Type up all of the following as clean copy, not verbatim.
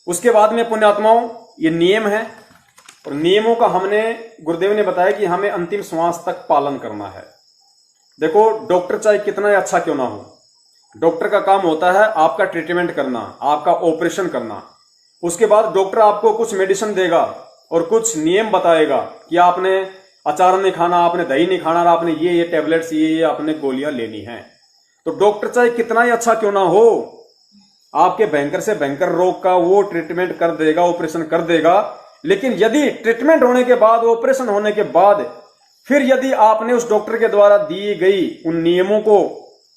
उसके बाद में पुण्यात्माओं ये नियम है, और नियमों का हमने गुरुदेव ने बताया कि हमें अंतिम श्वास तक पालन करना है। देखो डॉक्टर चाहे कितना ही अच्छा क्यों ना हो, डॉक्टर का काम होता है आपका ट्रीटमेंट करना, आपका ऑपरेशन करना। उसके बाद डॉक्टर आपको कुछ मेडिसिन देगा और कुछ नियम बताएगा कि आपने अचार नहीं खाना, आपने दही नहीं खाना, आपने ये टेबलेट्स ये आपने गोलियां लेनी हैं। तो डॉक्टर चाहे कितना ही अच्छा क्यों ना हो, आपके भयंकर से भयंकर रोग का वो ट्रीटमेंट कर देगा, ऑपरेशन कर देगा। लेकिन यदि ट्रीटमेंट होने के बाद, ऑपरेशन होने के बाद, फिर यदि आपने उस डॉक्टर के द्वारा दी गई उन नियमों को,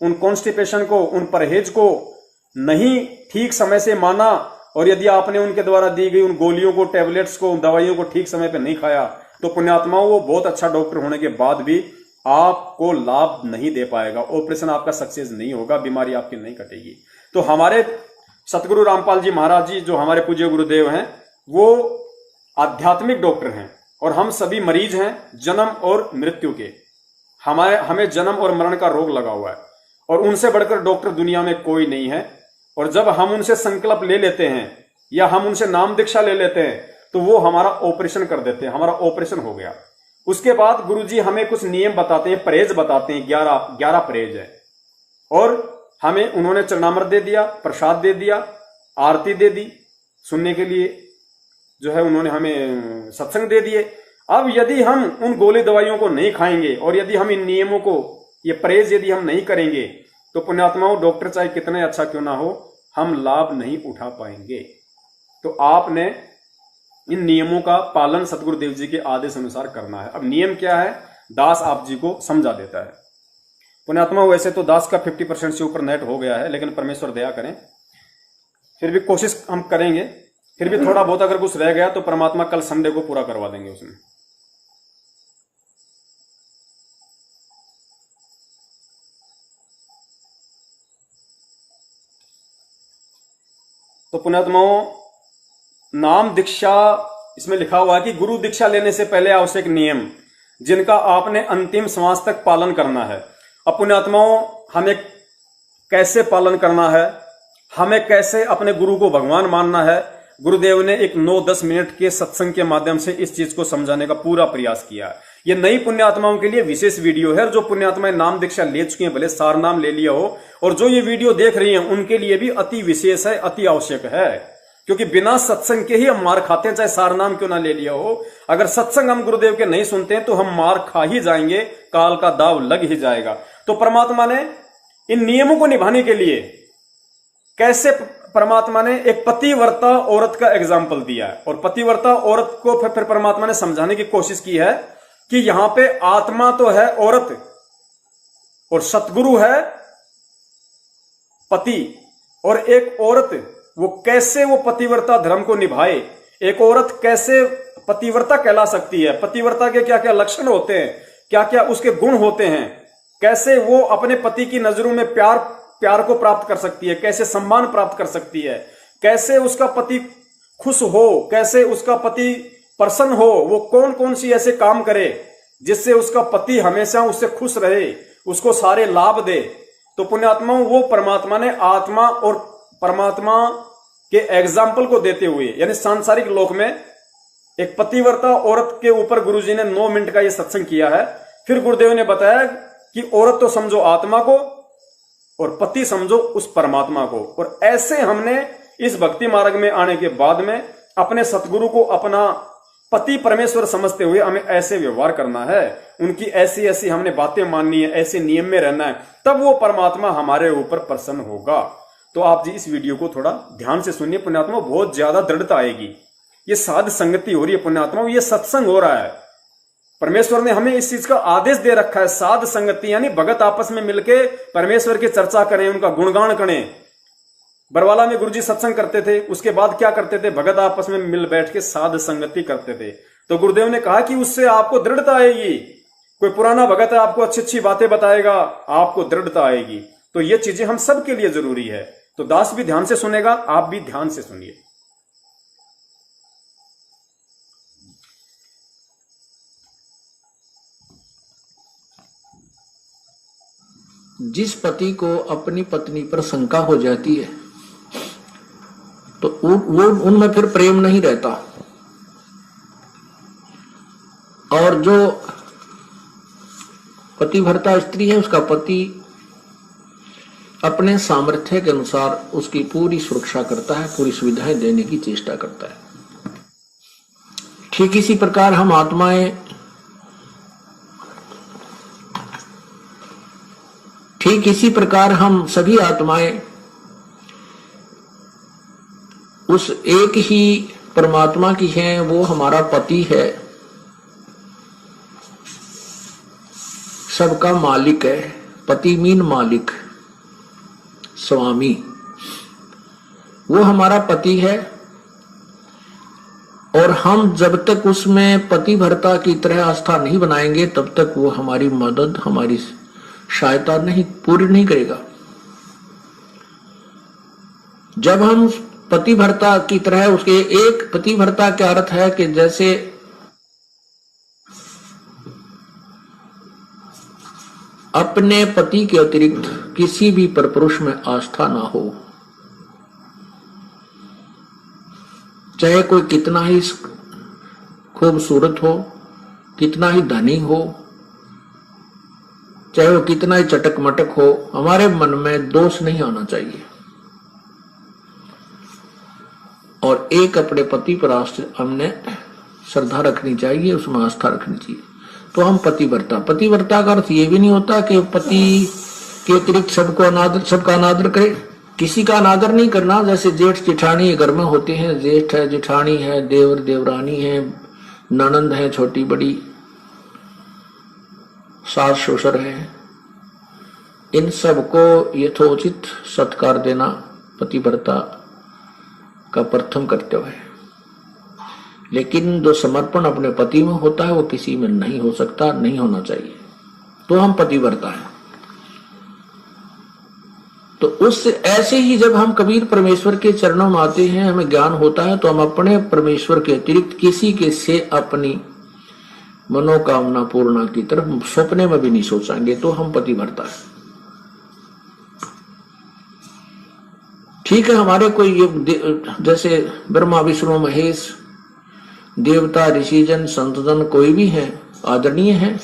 उन कॉन्स्टिपेशन को, उन परहेज को नहीं ठीक समय से माना, और यदि आपने उनके द्वारा दी गई उन गोलियों को, टैबलेट्स को, दवाइयों को ठीक समय पर नहीं खाया, तो पुण्यात्माओं वो बहुत अच्छा डॉक्टर होने के बाद भी आपको लाभ नहीं दे पाएगा, ऑपरेशन आपका सक्सेस नहीं होगा, बीमारी आपकी नहीं कटेगी। तो हमारे सतगुरु रामपाल जी महाराज जी जो हमारे पूज्य गुरुदेव हैं, वो आध्यात्मिक डॉक्टर हैं और हम सभी मरीज हैं जन्म और मृत्यु के। हमें जन्म और मरण का रोग लगा हुआ है, और उनसे बढ़कर डॉक्टर दुनिया में कोई नहीं है। और जब हम उनसे संकल्प ले लेते हैं या हम उनसे नाम दीक्षा ले लेते हैं, तो वो हमारा ऑपरेशन कर देते हैं, हमारा ऑपरेशन हो गया। उसके बाद गुरुजी हमें कुछ नियम बताते हैं, परहेज बताते हैं, 11 परहेज है, और हमें उन्होंने चरणामृत दे दिया, प्रसाद दे दिया, आरती दे दी, सुनने के लिए जो है उन्होंने हमें सत्संग दे दिए। अब यदि हम उन गोली दवाइयों को नहीं खाएंगे और यदि हम इन नियमों को, ये परहेज यदि हम नहीं करेंगे, तो पुण्यात्माओं डॉक्टर चाहे कितने अच्छा क्यों ना हो, हम लाभ नहीं उठा पाएंगे। तो आपने इन नियमों का पालन सतगुरुदेव जी के आदेश अनुसार करना है। अब नियम क्या है, दास आप जी को समझा देता है। पुण्यात्मा वैसे तो दास का 50% से ऊपर नेट हो गया है, लेकिन परमेश्वर दया करें, फिर भी कोशिश हम करेंगे। फिर भी थोड़ा बहुत अगर कुछ रह गया तो परमात्मा कल संडे को पूरा करवा देंगे उसमें। तो पुण्यात्माओं नाम दीक्षा इसमें लिखा हुआ है कि गुरु दीक्षा लेने से पहले आवश्यक नियम जिनका आपने अंतिम श्वास तक पालन करना है। अब पुण्यात्माओं हमें कैसे पालन करना है, हमें कैसे अपने गुरु को भगवान मानना है, गुरुदेव ने एक 9-10 मिनट के सत्संग के माध्यम से इस चीज को समझाने का पूरा प्रयास किया। ये नई पुण्यात्माओं के लिए विशेष वीडियो है। जो पुण्यात्माएं नाम दीक्षा ले चुकी हैं, भले सार नाम ले लिया हो, और जो ये वीडियो देख रही हैं उनके लिए भी अति विशेष है, अति आवश्यक है, क्योंकि बिना सत्संग के ही हम मार खाते हैं, चाहे सार नाम क्यों ना ले लिया हो। अगर सत्संग हम गुरुदेव के नहीं सुनते हैं तो हम मार खा ही जाएंगे, काल का दाव लग ही जाएगा। तो परमात्मा ने इन नियमों को निभाने के लिए कैसे, परमात्मा ने एक पतिव्रता औरत का एग्जाम्पल दिया है, और पतिव्रता औरत को फिर परमात्मा ने समझाने की कोशिश की है कि यहां पे आत्मा तो है औरत और सतगुरु है पति, और एक औरत वो कैसे वो पतिव्रता धर्म को निभाए, एक औरत कैसे पतिव्रता कहला सकती है, पतिव्रता के क्या क्या लक्षण होते हैं, क्या क्या उसके गुण होते हैं, कैसे वो अपने पति की नजरों में प्यार को प्राप्त कर सकती है, कैसे सम्मान प्राप्त कर सकती है, कैसे उसका पति खुश हो, कैसे उसका पति प्रसन्न हो, वो कौन कौन सी ऐसे काम करे जिससे उसका पति हमेशा उससे खुश रहे, उसको सारे लाभ दे। तो पुण्यात्माओं वो परमात्मा ने आत्मा और परमात्मा के एग्जाम्पल को देते हुए, यानी सांसारिक लोक में एक पतिव्रता औरत के ऊपर गुरुजी ने 9 मिनट का ये सत्संग किया है। फिर गुरुदेव ने बताया कि औरत तो समझो आत्मा को और पति समझो उस परमात्मा को। और ऐसे हमने इस भक्ति मार्ग में आने के बाद में अपने सतगुरु को अपना पति परमेश्वर समझते हुए हमें ऐसे व्यवहार करना है, उनकी ऐसी ऐसी हमने बातें माननी है, ऐसे नियम में रहना है, तब वो परमात्मा हमारे ऊपर प्रसन्न होगा। तो आप जी इस वीडियो को थोड़ा ध्यान से सुनिए पुण्यात्मा, बहुत ज्यादा दृढ़ता आएगी। ये साध संगति हो रही है पुण्यात्मा, ये सत्संग हो रहा है। परमेश्वर ने हमें इस चीज का आदेश दे रखा है, साध संगति, यानी भगत आपस में मिलके परमेश्वर की चर्चा करें, उनका गुणगान करें। बरवाला में गुरुजी सत्संग करते थे, उसके बाद क्या करते थे, भगत आपस में मिल बैठ के साध संगति करते थे। तो गुरुदेव ने कहा कि उससे आपको दृढ़ता आएगी। कोई पुराना भगत है, आपको अच्छी अच्छी बातें बताएगा, आपको दृढ़ता आएगी। तो ये चीजें हम सबके लिए जरूरी है। तो दास भी ध्यान से सुनेगा, आप भी ध्यान से सुनिए। जिस पति को अपनी पत्नी पर शंका हो जाती है तो वो उनमें फिर प्रेम नहीं रहता। और जो पतिव्रता स्त्री है उसका पति अपने सामर्थ्य के अनुसार उसकी पूरी सुरक्षा करता है, पूरी सुविधाएं देने की चेष्टा करता है। ठीक इसी प्रकार हम आत्माएं, ठीक इसी प्रकार हम सभी आत्माएं उस एक ही परमात्मा की हैं, वो हमारा पति है, सबका मालिक है। पति मीन मालिक, स्वामी, वो हमारा पति है। और हम जब तक उसमें पतिव्रता की तरह आस्था नहीं बनाएंगे तब तक वो हमारी मदद, हमारी सहायता नहीं पूरी नहीं करेगा। जब हम पतिव्रता की तरह उसके, एक पतिव्रता का अर्थ है कि जैसे अपने पति के अतिरिक्त किसी भी परपुरुष में आस्था ना हो, चाहे कोई कितना ही खूबसूरत हो, कितना ही धनी हो, चाहे वो कितना ही चटक मटक हो, हमारे मन में दोष नहीं आना चाहिए। और एक अपने पति पर हमने श्रद्धा रखनी चाहिए, उसमें आस्था रखनी चाहिए, तो हम पतिव्रता। पतिव्रता का अर्थ ये भी नहीं होता कि पति के अतिरिक्त सबका अनादर करे। किसी का अनादर नहीं करना। जैसे जेठ जेठानी घर में होते हैं, जेठ है, जेठानी है, देवर देवरानी है, ननंद है, छोटी बड़ी, सास ससुर है, इन सबको यथोचित सत्कार देना पतिव्रता का प्रथम कर्तव्य है। लेकिन जो समर्पण अपने पति में होता है वो किसी में नहीं हो सकता, नहीं होना चाहिए, तो हम पतिव्रता हैं। तो उस ऐसे ही जब हम कबीर परमेश्वर के चरणों में आते हैं, हमें ज्ञान होता है, तो हम अपने परमेश्वर के अतिरिक्त किसी के से अपनी मनोकामना पूर्णा की तरफ सपने में भी नहीं सोचेंगे, तो हम पतिव्रता है। ठीक है, हमारे कोई जैसे ब्रह्मा विष्णु महेश, देवता ऋषिजन संतजन कोई भी है, आदरणीय है,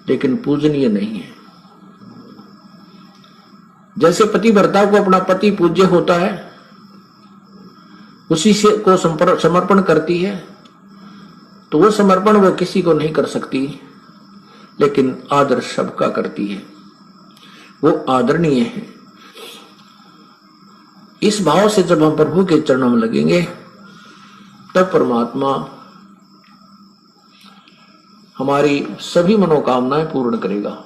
लेकिन पूजनीय नहीं है। जैसे पतिव्रता को अपना पति पूज्य होता है, उसी से को समर्पण करती है, तो वो समर्पण वो किसी को नहीं कर सकती, लेकिन आदर सबका करती है, वो आदरणीय है। इस भाव से जब हम प्रभु के चरणों में लगेंगे, तब परमात्मा हमारी सभी मनोकामनाएं पूर्ण करेगा।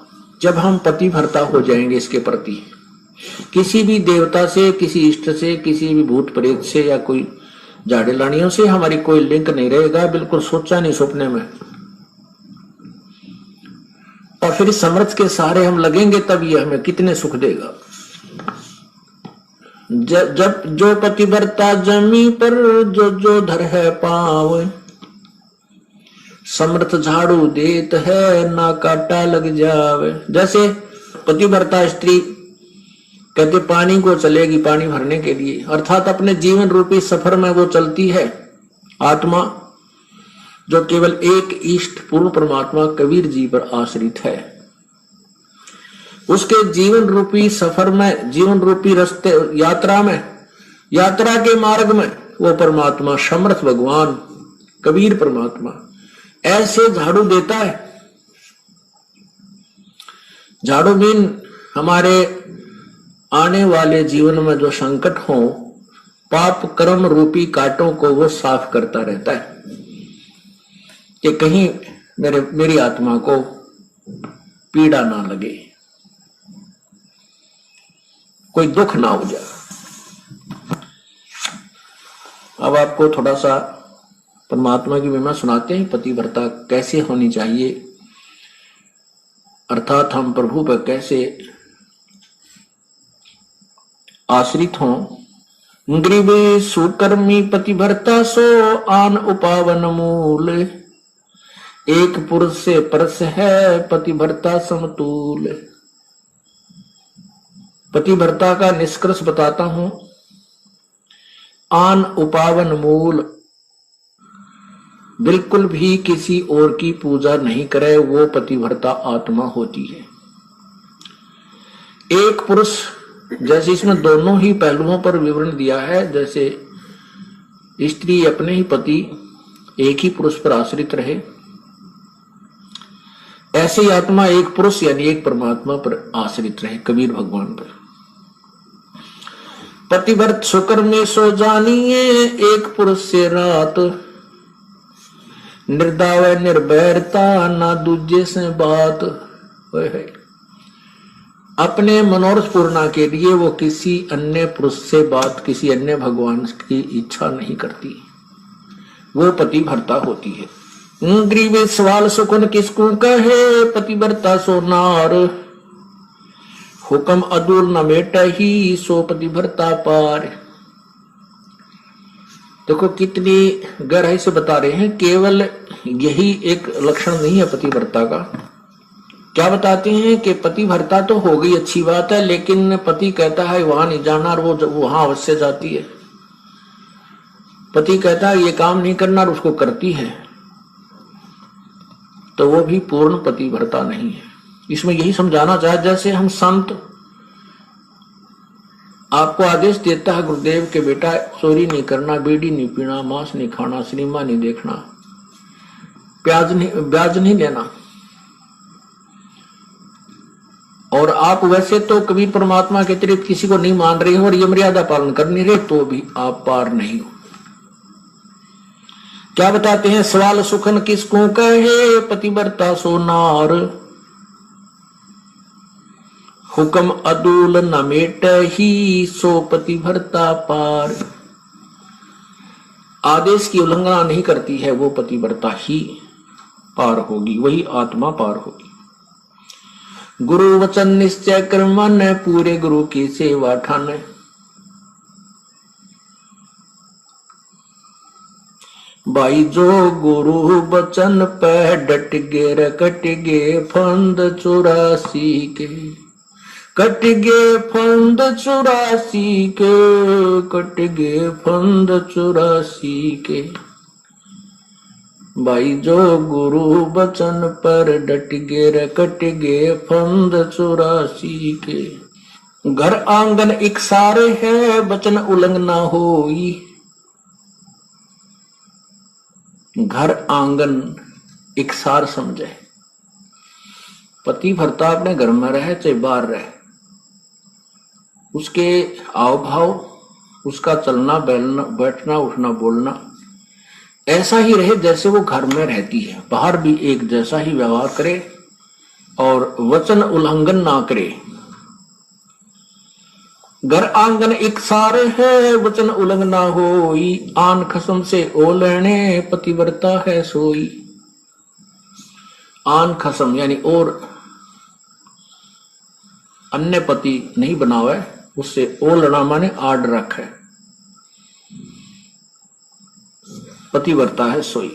जब हम पतिव्रता हो जाएंगे इसके प्रति, किसी भी देवता से, किसी इष्ट से, किसी भी भूत प्रेत से या कोई झाड़े लानियों से हमारी कोई लिंक नहीं रहेगा, बिल्कुल सोचा नहीं सपने में। और फिर इस समर्थ के सहारे हम लगेंगे, तब ये हमें कितने सुख देगा। जब जो पतिव्रता जमी पर जो जो धर है पाव, समर्थ झाड़ू देत है ना काटा लग जावे। जैसे पतिव्रता स्त्री कहते पानी को चलेगी, पानी भरने के लिए, अर्थात अपने जीवन रूपी सफर में वो चलती है। आत्मा जो केवल एक इष्ट पूर्ण परमात्मा कबीर जी पर आश्रित है, उसके जीवन रूपी सफर में, जीवन रूपी रास्ते, यात्रा में, यात्रा के मार्ग में वो परमात्मा समर्थ भगवान कबीर परमात्मा ऐसे झाड़ू देता है। झाड़ू मीन हमारे आने वाले जीवन में जो संकट हो, पाप कर्म रूपी कांटों को वो साफ करता रहता है कि कहीं मेरी आत्मा को पीड़ा ना लगे, कोई दुख ना हो जाए। अब आपको थोड़ा सा परमात्मा की महिमा सुनाते हैं, पतिव्रता कैसे होनी चाहिए, अर्थात हम प्रभु पर कैसे आश्रित हों। ग्रीव सुकर्मी पतिव्रता सो आन उपावन मूल, एक पुरुष से परस है पतिव्रता समतूल। पतिव्रता का निष्कर्ष बताता हूं आन उपावन मूल, बिल्कुल भी किसी और की पूजा नहीं करे, वो पतिव्रता आत्मा होती है। एक पुरुष, जैसे इसमें दोनों ही पहलुओं पर विवरण दिया है, जैसे स्त्री अपने ही पति एक ही पुरुष पर आश्रित रहे, ऐसे ही आत्मा एक पुरुष यानी एक परमात्मा पर आश्रित रहे, कबीर भगवान पर। पतिव्रत शुक्र में सो जानिए, एक पुरुष से रात, निर्दाव निर्भरता ना दूजे से बात। अपने मनोरथ पूर्णा के लिए वो किसी अन्य पुरुष से बात, किसी अन्य भगवान की इच्छा नहीं करती, वो पतिव्रता होती है। ग्रीवे सवाल सुकुन किसको कहे, पतिव्रता सो नार, हुक्म अदूर न मेटा ही, सो पतिव्रता पार। देखो कितनी गहराई से बता रहे हैं, केवल यही एक लक्षण नहीं है पतिव्रता का। क्या बताते हैं कि पतिव्रता तो हो गई, अच्छी बात है, लेकिन पति कहता है वहां नहीं जाना और वो वहां अवश्य जाती है। पति कहता है ये काम नहीं करना और उसको करती है, तो वो भी पूर्ण पतिव्रता नहीं है। इसमें यही समझाना चाहे, जैसे हम संत आपको आदेश देता है गुरुदेव के बेटा चोरी नहीं करना, बीड़ी नहीं पीना, मांस नहीं खाना, सिनेमा नहीं देखना, ब्याज नहीं लेना, और आप वैसे तो कबीर परमात्मा के अतिरिक्त किसी को नहीं मान रहे हो और ये मर्यादा पालन कर नहीं रहे, तो भी आप पार नहीं हो। क्या बताते हैं, सवाल सुखन किसको कहे, पतिव्रता सो नार, हुक्म अदूल न मेट ही, सो पतिव्रता पार। आदेश की उल्लंघना नहीं करती है, वो पतिव्रता ही पार होगी, वही आत्मा पार होगी। गुरु वचन निश्चय कर मन, पूरे गुरु की सेवा ठान। भाई जो गुरु वचन पे डट गे, कट गे फंद 84 के, कट गे फंद 84 के, कट गे फंद 84 के। भाई जो गुरु बचन पर डट गे, कट गे फंद 84 के। घर आंगन एक सारे है, बचन उल्लंघना होई। घर आंगन एक सार समझे, पतिव्रता अपने घर में रहे चाहे बाहर रहे, उसके आव भाव, उसका चलना बैठना उठना बोलना ऐसा ही रहे जैसे वो घर में रहती है, बाहर भी एक जैसा ही व्यवहार करे और वचन उल्लंघन ना करे। घर आंगन एक सारे है, वचन उल्लंघन ना होई। आन खसम से ओ लेने, पतिव्रता है सोई। आन खसम यानी और अन्य पति नहीं बनावे, उससे ओ लड़ा माने आड रखे, पतिव्रता है सोई।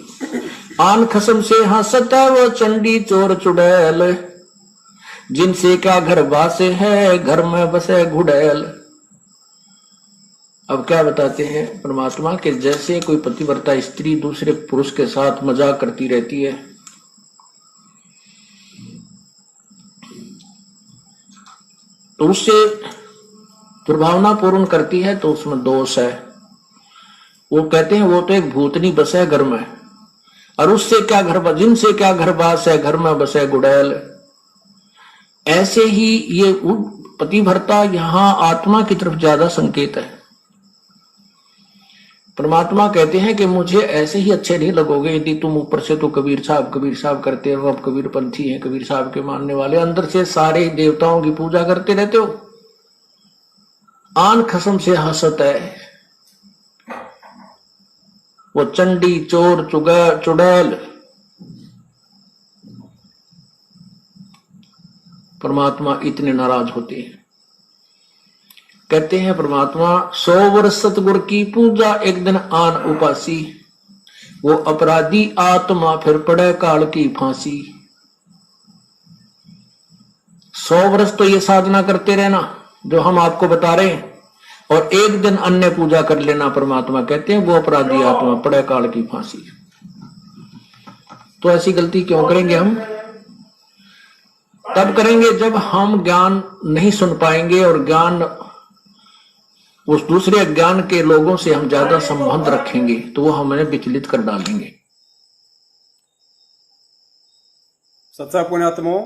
आन खसम से हंसत वो चंडी चोर चुड़ैल, जिनसे क्या घर बासे है, घर में बसे घुड़ैल। अब क्या बताते हैं परमात्मा के, जैसे कोई पतिव्रता स्त्री दूसरे पुरुष के साथ मजाक करती रहती है, तो उससे दुर्भावना पूर्ण करती है, तो उसमें दोष है। वो कहते हैं वो तो एक भूतनी बसे घर में, और उससे क्या घर, जिनसे क्या घर बास है, घर में बसे गुड़ैल। ऐसे ही ये पतिव्रता यहां आत्मा की तरफ ज्यादा संकेत है। परमात्मा कहते हैं कि मुझे ऐसे ही अच्छे नहीं लगोगे यदि तुम ऊपर से तो कबीर साहब करते हो, अब कबीर पंथी हैं, कबीर साहब के मानने वाले, अंदर से सारे देवताओं की पूजा करते रहते हो। आन खसम से हंसत है वो चंडी चोर चुड़ैल। परमात्मा इतने नाराज होते हैं। कहते हैं परमात्मा 100 वर्ष सतगुर की पूजा, एक दिन आन उपासी। वो अपराधी आत्मा फिर पड़े काल की फांसी। 100 वर्ष तो ये साधना करते रहना जो हम आपको बता रहे हैं, और एक दिन अन्य पूजा कर लेना परमात्मा कहते हैं वो अपराधी आत्मा पड़े काल की फांसी। तो ऐसी गलती क्यों करेंगे हम? तब करेंगे जब हम ज्ञान नहीं सुन पाएंगे और ज्ञान उस दूसरे ज्ञान के लोगों से हम ज्यादा संबंध रखेंगे तो वो हमें विचलित कर डालेंगे। सच्चा पुण्यात्मो,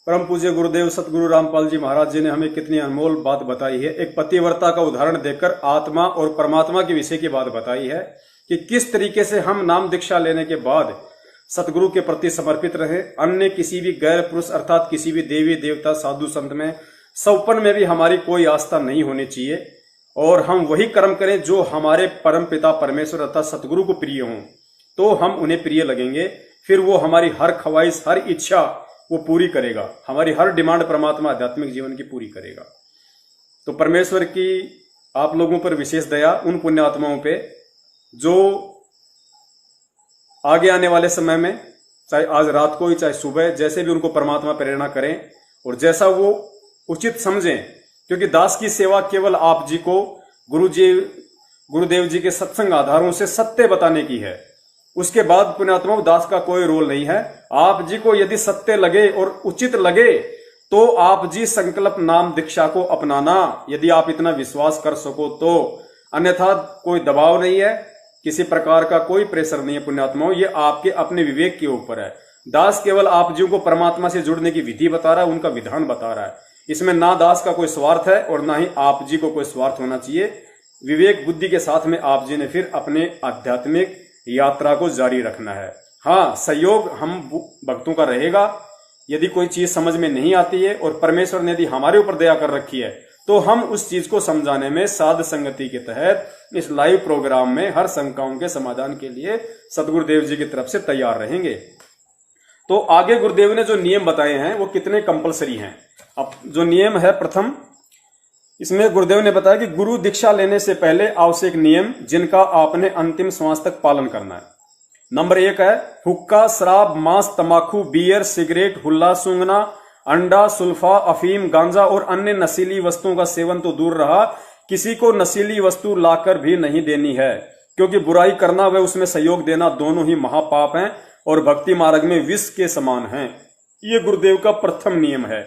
परम पूज्य गुरुदेव सतगुरु रामपाल जी महाराज जी ने हमें कितनी अनमोल बात बताई है। एक पतिव्रता का उदाहरण देकर आत्मा और परमात्मा के विषय की बात बताई है कि किस तरीके से हम नाम दीक्षा लेने के बाद सतगुरु के प्रति समर्पित रहे। अन्य किसी भी गैर पुरुष अर्थात किसी भी देवी देवता साधु संत में सौपन में भी हमारी कोई आस्था नहीं होनी चाहिए और हम वही कर्म करें जो हमारे परम पिता परमेश्वर अर्थात सतगुरु को प्रिय हों, तो हम उन्हें प्रिय लगेंगे। फिर वो हमारी हर ख्वाहिश हर इच्छा वो पूरी करेगा, हमारी हर डिमांड परमात्मा आध्यात्मिक जीवन की पूरी करेगा। तो परमेश्वर की आप लोगों पर विशेष दया उन पुण्यात्माओं पे जो आगे आने वाले समय में चाहे आज रात को ही चाहे सुबह जैसे भी उनको परमात्मा प्रेरणा करें और जैसा वो उचित समझें, क्योंकि दास की सेवा केवल आप जी को गुरुदेव जी के सत्संग आधारों से सत्य बताने की है। उसके बाद पुण्यात्मा दास का कोई रोल नहीं है। आप जी को यदि सत्य लगे और उचित लगे तो आप जी संकल्प नाम दीक्षा को अपनाना, यदि आप इतना विश्वास कर सको तो। अन्यथा कोई दबाव नहीं है, किसी प्रकार का कोई प्रेशर नहीं है पुण्यात्माओं, ये आपके अपने विवेक के ऊपर है। दास केवल आप जी को परमात्मा से जुड़ने की विधि बता रहा है, उनका विधान बता रहा है। इसमें ना दास का कोई स्वार्थ है और ना ही आप जी को कोई स्वार्थ होना चाहिए। विवेक बुद्धि के साथ में आप जी ने फिर अपने आध्यात्मिक यात्रा को जारी रखना है। हाँ, सहयोग हम भक्तों का रहेगा। यदि कोई चीज समझ में नहीं आती है और परमेश्वर ने यदि हमारे ऊपर दया कर रखी है तो हम उस चीज को समझाने में साध संगति के तहत इस लाइव प्रोग्राम में हर शंकाओं के समाधान के लिए सतगुरुदेव जी की तरफ से तैयार रहेंगे। तो आगे गुरुदेव ने जो नियम बताए हैं वो कितने कंपलसरी हैं। अब जो नियम है प्रथम, इसमें गुरुदेव ने बताया कि गुरु दीक्षा लेने से पहले आवश्यक नियम जिनका आपने अंतिम श्वास तक पालन करना है। नंबर 1 है हुक्का, शराब, मांस, तंबाकू, बियर, सिगरेट, हुल्ला सूंघना, अंडा, सुल्फा, अफीम, गांजा और अन्य नशीली वस्तुओं का सेवन तो दूर रहा, किसी को नशीली वस्तु लाकर भी नहीं देनी है, क्योंकि बुराई करना व उसमें सहयोग देना दोनों ही महापाप हैं और भक्ति मार्ग में विष के समान हैं। ये गुरुदेव का प्रथम नियम है।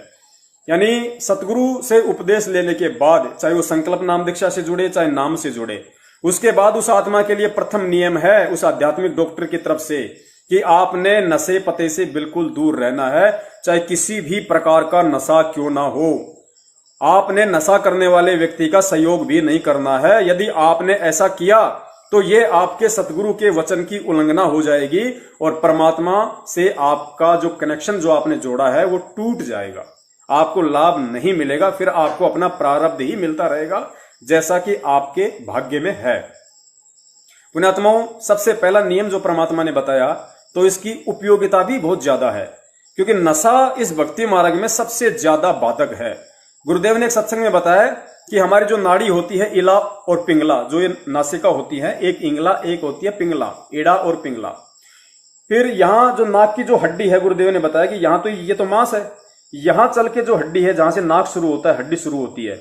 यानी सतगुरु से उपदेश लेने के बाद, चाहे वो संकल्प नाम दीक्षा से जुड़े चाहे नाम से जुड़े, उसके बाद उस आत्मा के लिए प्रथम नियम है उस आध्यात्मिक डॉक्टर की तरफ से कि आपने नशे पते से बिल्कुल दूर रहना है, चाहे किसी भी प्रकार का नशा क्यों ना हो। आपने नशा करने वाले व्यक्ति का सहयोग भी नहीं करना है। यदि आपने ऐसा किया तो ये आपके सतगुरु के वचन की उल्लंघना हो जाएगी और परमात्मा से आपका जो कनेक्शन जो आपने जोड़ा है वो टूट जाएगा, आपको लाभ नहीं मिलेगा। फिर आपको अपना प्रारब्ध ही मिलता रहेगा जैसा कि आपके भाग्य में है। पुण्यात्माओं, सबसे पहला नियम जो परमात्मा ने बताया तो इसकी उपयोगिता भी बहुत ज्यादा है, क्योंकि नशा इस भक्ति मार्ग में सबसे ज्यादा बाधक है। गुरुदेव ने एक सत्संग में बताया कि हमारी जो नाड़ी होती है इला और पिंगला, जो ये नासिका होती है, एक इंगला एक होती है पिंगला, एड़ा और पिंगला। फिर यहां जो नाक की जो हड्डी है, गुरुदेव ने बताया कि यहां तो ये तो मांस है, यहां चल के जो हड्डी है जहां से नाक शुरू होता है हड्डी शुरू होती है,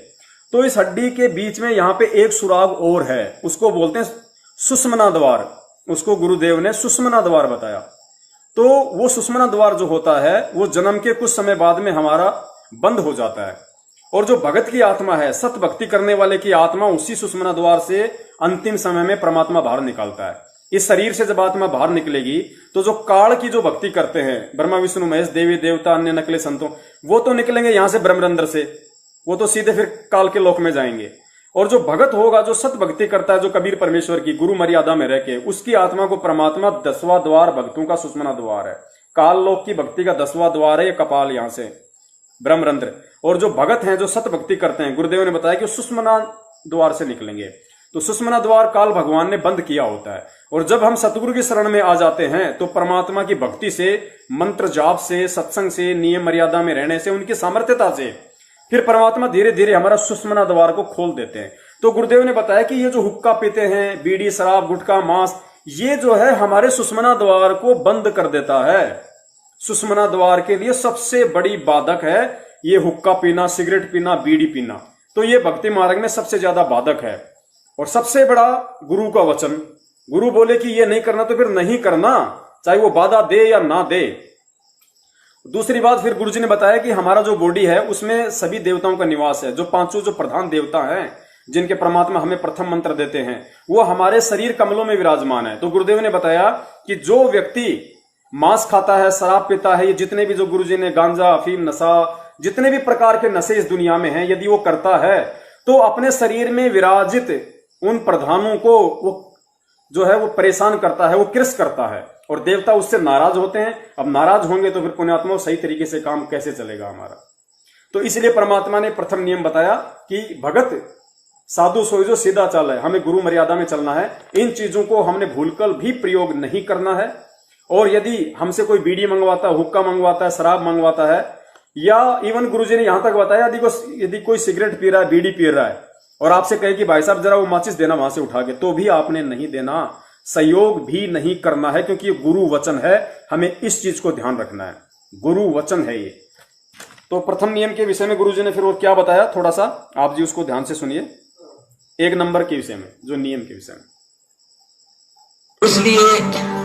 तो इस हड्डी के बीच में यहां पे एक सुराग और है, उसको बोलते हैं सुषुम्ना द्वार। उसको गुरुदेव ने सुषुम्ना द्वार बताया। तो वो सुषुम्ना द्वार जो होता है वो जन्म के कुछ समय बाद में हमारा बंद हो जाता है, और जो भगत की आत्मा है, सत भक्ति करने वाले की आत्मा, उसी सुषुम्ना द्वार से अंतिम समय में परमात्मा बाहर निकालता है। इस शरीर से जब आत्मा बाहर निकलेगी तो जो काल की जो भक्ति करते हैं, ब्रह्मा विष्णु महेश देवी देवता अन्य नकले संतों, वो तो निकलेंगे यहां से ब्रह्मरंध्र से, वो तो सीधे फिर काल के लोक में जाएंगे। और जो भगत होगा, जो सत भक्ति करता है, जो कबीर परमेश्वर की गुरु मर्यादा में रह के, उसकी आत्मा को परमात्मा 10वां द्वार भक्तों का सुषुम्ना द्वार है। काल लोक की भक्ति का 10वां द्वार है ये कपाल, यहां से ब्रह्मरंध्र। और जो भगत हैं, जो सत भक्ति करते हैं, गुरुदेव ने बताया कि सुषुम्ना द्वार से निकलेंगे। तो सुषुम्ना द्वार काल भगवान ने बंद किया होता है, और जब हम सतगुरु की शरण में आ जाते हैं तो परमात्मा की भक्ति से, मंत्र जाप से, सत्संग से, नियम मर्यादा में रहने से, उनकी सामर्थ्यता से फिर परमात्मा धीरे धीरे हमारा सुषुम्ना द्वार को खोल देते हैं। तो गुरुदेव ने बताया कि ये जो हुक्का पीते हैं, बीड़ी, शराब, गुटखा, मांस, ये जो है हमारे सुषुम्ना द्वार को बंद कर देता है। सुषुम्ना द्वार के लिए सबसे बड़ी बाधक है ये हुक्का पीना, सिगरेट पीना, बीड़ी पीना। तो ये भक्ति मार्ग में सबसे ज्यादा बाधक है। और सबसे बड़ा गुरु का वचन, गुरु बोले कि ये नहीं करना तो फिर नहीं करना, चाहे वो बाधा दे या ना दे। दूसरी बात फिर गुरुजी ने बताया कि हमारा जो बॉडी है उसमें सभी देवताओं का निवास है। जो पांचों जो प्रधान देवता हैं जिनके परमात्मा हमें प्रथम मंत्र देते हैं वो हमारे शरीर कमलों में विराजमान है। तो गुरुदेव ने बताया कि जो व्यक्ति मांस खाता है, शराब पीता है, ये जितने भी जो गुरुजी ने गांजा, अफीम, नशा, जितने भी प्रकार के नशे इस दुनिया में हैं, यदि वो करता है तो अपने शरीर में विराजित उन प्रधानों को वो जो है वो परेशान करता है, वो कृष करता है और देवता उससे नाराज होते हैं। अब नाराज होंगे तो फिर पुण्यात्मा सही तरीके से काम कैसे चलेगा हमारा। तो इसलिए परमात्मा ने प्रथम नियम बताया कि भगत साधु सोई जो सीधा चाल है, हमें गुरु मर्यादा में चलना है। इन चीजों को हमने भूलकर भी प्रयोग नहीं करना है। और यदि हमसे कोई बीड़ी मंगवाता है, हुक्का मंगवाता है, शराब मंगवाता है, या इवन गुरुजी ने यहां तक बताया यदि कोई सिगरेट पी रहा है, बीड़ी पी रहा है और आपसे कहे कि भाई साहब जरा वो माचिस देना वहां से उठा के, तो भी आपने नहीं देना, सहयोग भी नहीं करना है, क्योंकि ये गुरु वचन है। हमें इस चीज को ध्यान रखना है, गुरु वचन है ये। तो प्रथम नियम के विषय में गुरुजी ने फिर और क्या बताया, थोड़ा सा आप जी उसको ध्यान से सुनिए। 1 नंबर के विषय में, जो नियम के विषय में, इसलिए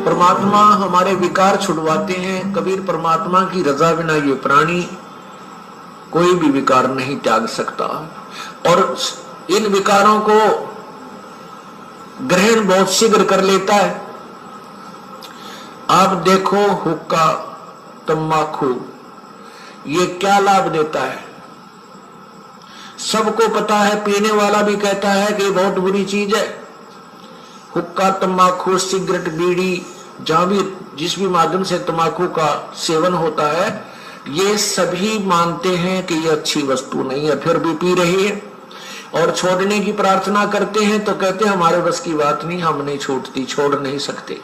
परमात्मा हमारे विकार छुड़वाते हैं। कबीर परमात्मा की रजा बिना ये प्राणी कोई भी विकार नहीं त्याग सकता और इन विकारों को ग्रहण बहुत शीघ्र कर लेता है। आप देखो हुक्का, तंबाकू, ये क्या लाभ देता है, सबको पता है, पीने वाला भी कहता है कि बहुत बुरी चीज है। हुक्का, तंबाकू, सिगरेट, बीड़ी, जहां भी जिस भी माध्यम से तंबाकू का सेवन होता है, ये सभी मानते हैं कि ये अच्छी वस्तु नहीं है, फिर भी पी रही है। और छोड़ने की प्रार्थना करते हैं तो कहते हैं हमारे बस की बात नहीं, हम नहीं छूटती, छोड़ नहीं सकते।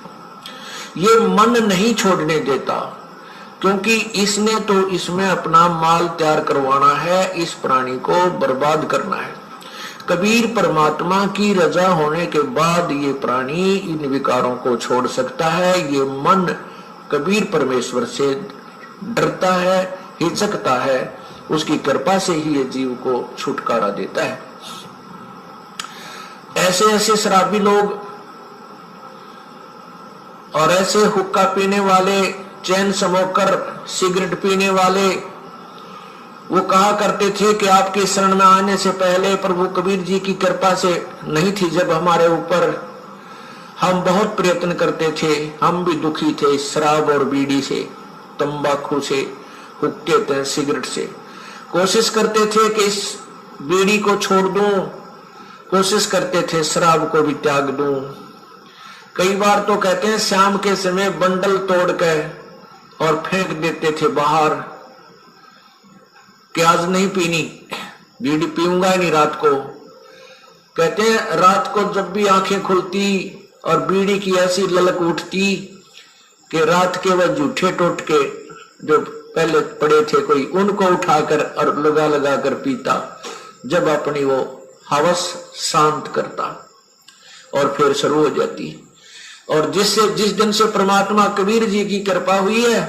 ये मन नहीं छोड़ने देता, क्योंकि इसने तो इसमें अपना माल तैयार करवाना है, इस प्राणी को बर्बाद करना है। कबीर परमात्मा की रजा होने के बाद ये प्राणी इन विकारों को छोड़ सकता है। ये मन कबीर परमेश्वर से डरता है, हिचकता है, उसकी कृपा से ही ये जीव को छुटकारा देता है। ऐसे ऐसे शराबी लोग और ऐसे हुक्का पीने वाले, चैन स्मोकर, सिगरेट पीने वाले, वो कहा करते थे कि आपके शरण में आने से पहले प्रभु कबीर जी की कृपा से नहीं थी जब हमारे ऊपर, हम बहुत प्रयत्न करते थे, हम भी दुखी थे शराब और बीड़ी से, तंबाकू से, हुक्के से, सिगरेट से। कोशिश करते थे कि इस बीड़ी को छोड़ दूं, कोशिश करते थे शराब को भी त्याग दूं। कई बार तो कहते हैं शाम के समय बंडल तोड़ के और फेंक देते थे बाहर कि आज नहीं पीनी, बीड़ी पीऊंगा ही नहीं रात को। कहते हैं रात को जब भी आंखें खुलती और बीड़ी की ऐसी ललक उठती कि रात के वह जूठे टोटके जो पहले पड़े थे कोई, उनको उठाकर और लगा लगा कर पीता, जब अपनी वो हवस शांत करता और फिर शुरू हो जाती। और जिस दिन से परमात्मा कबीर जी की कृपा हुई है,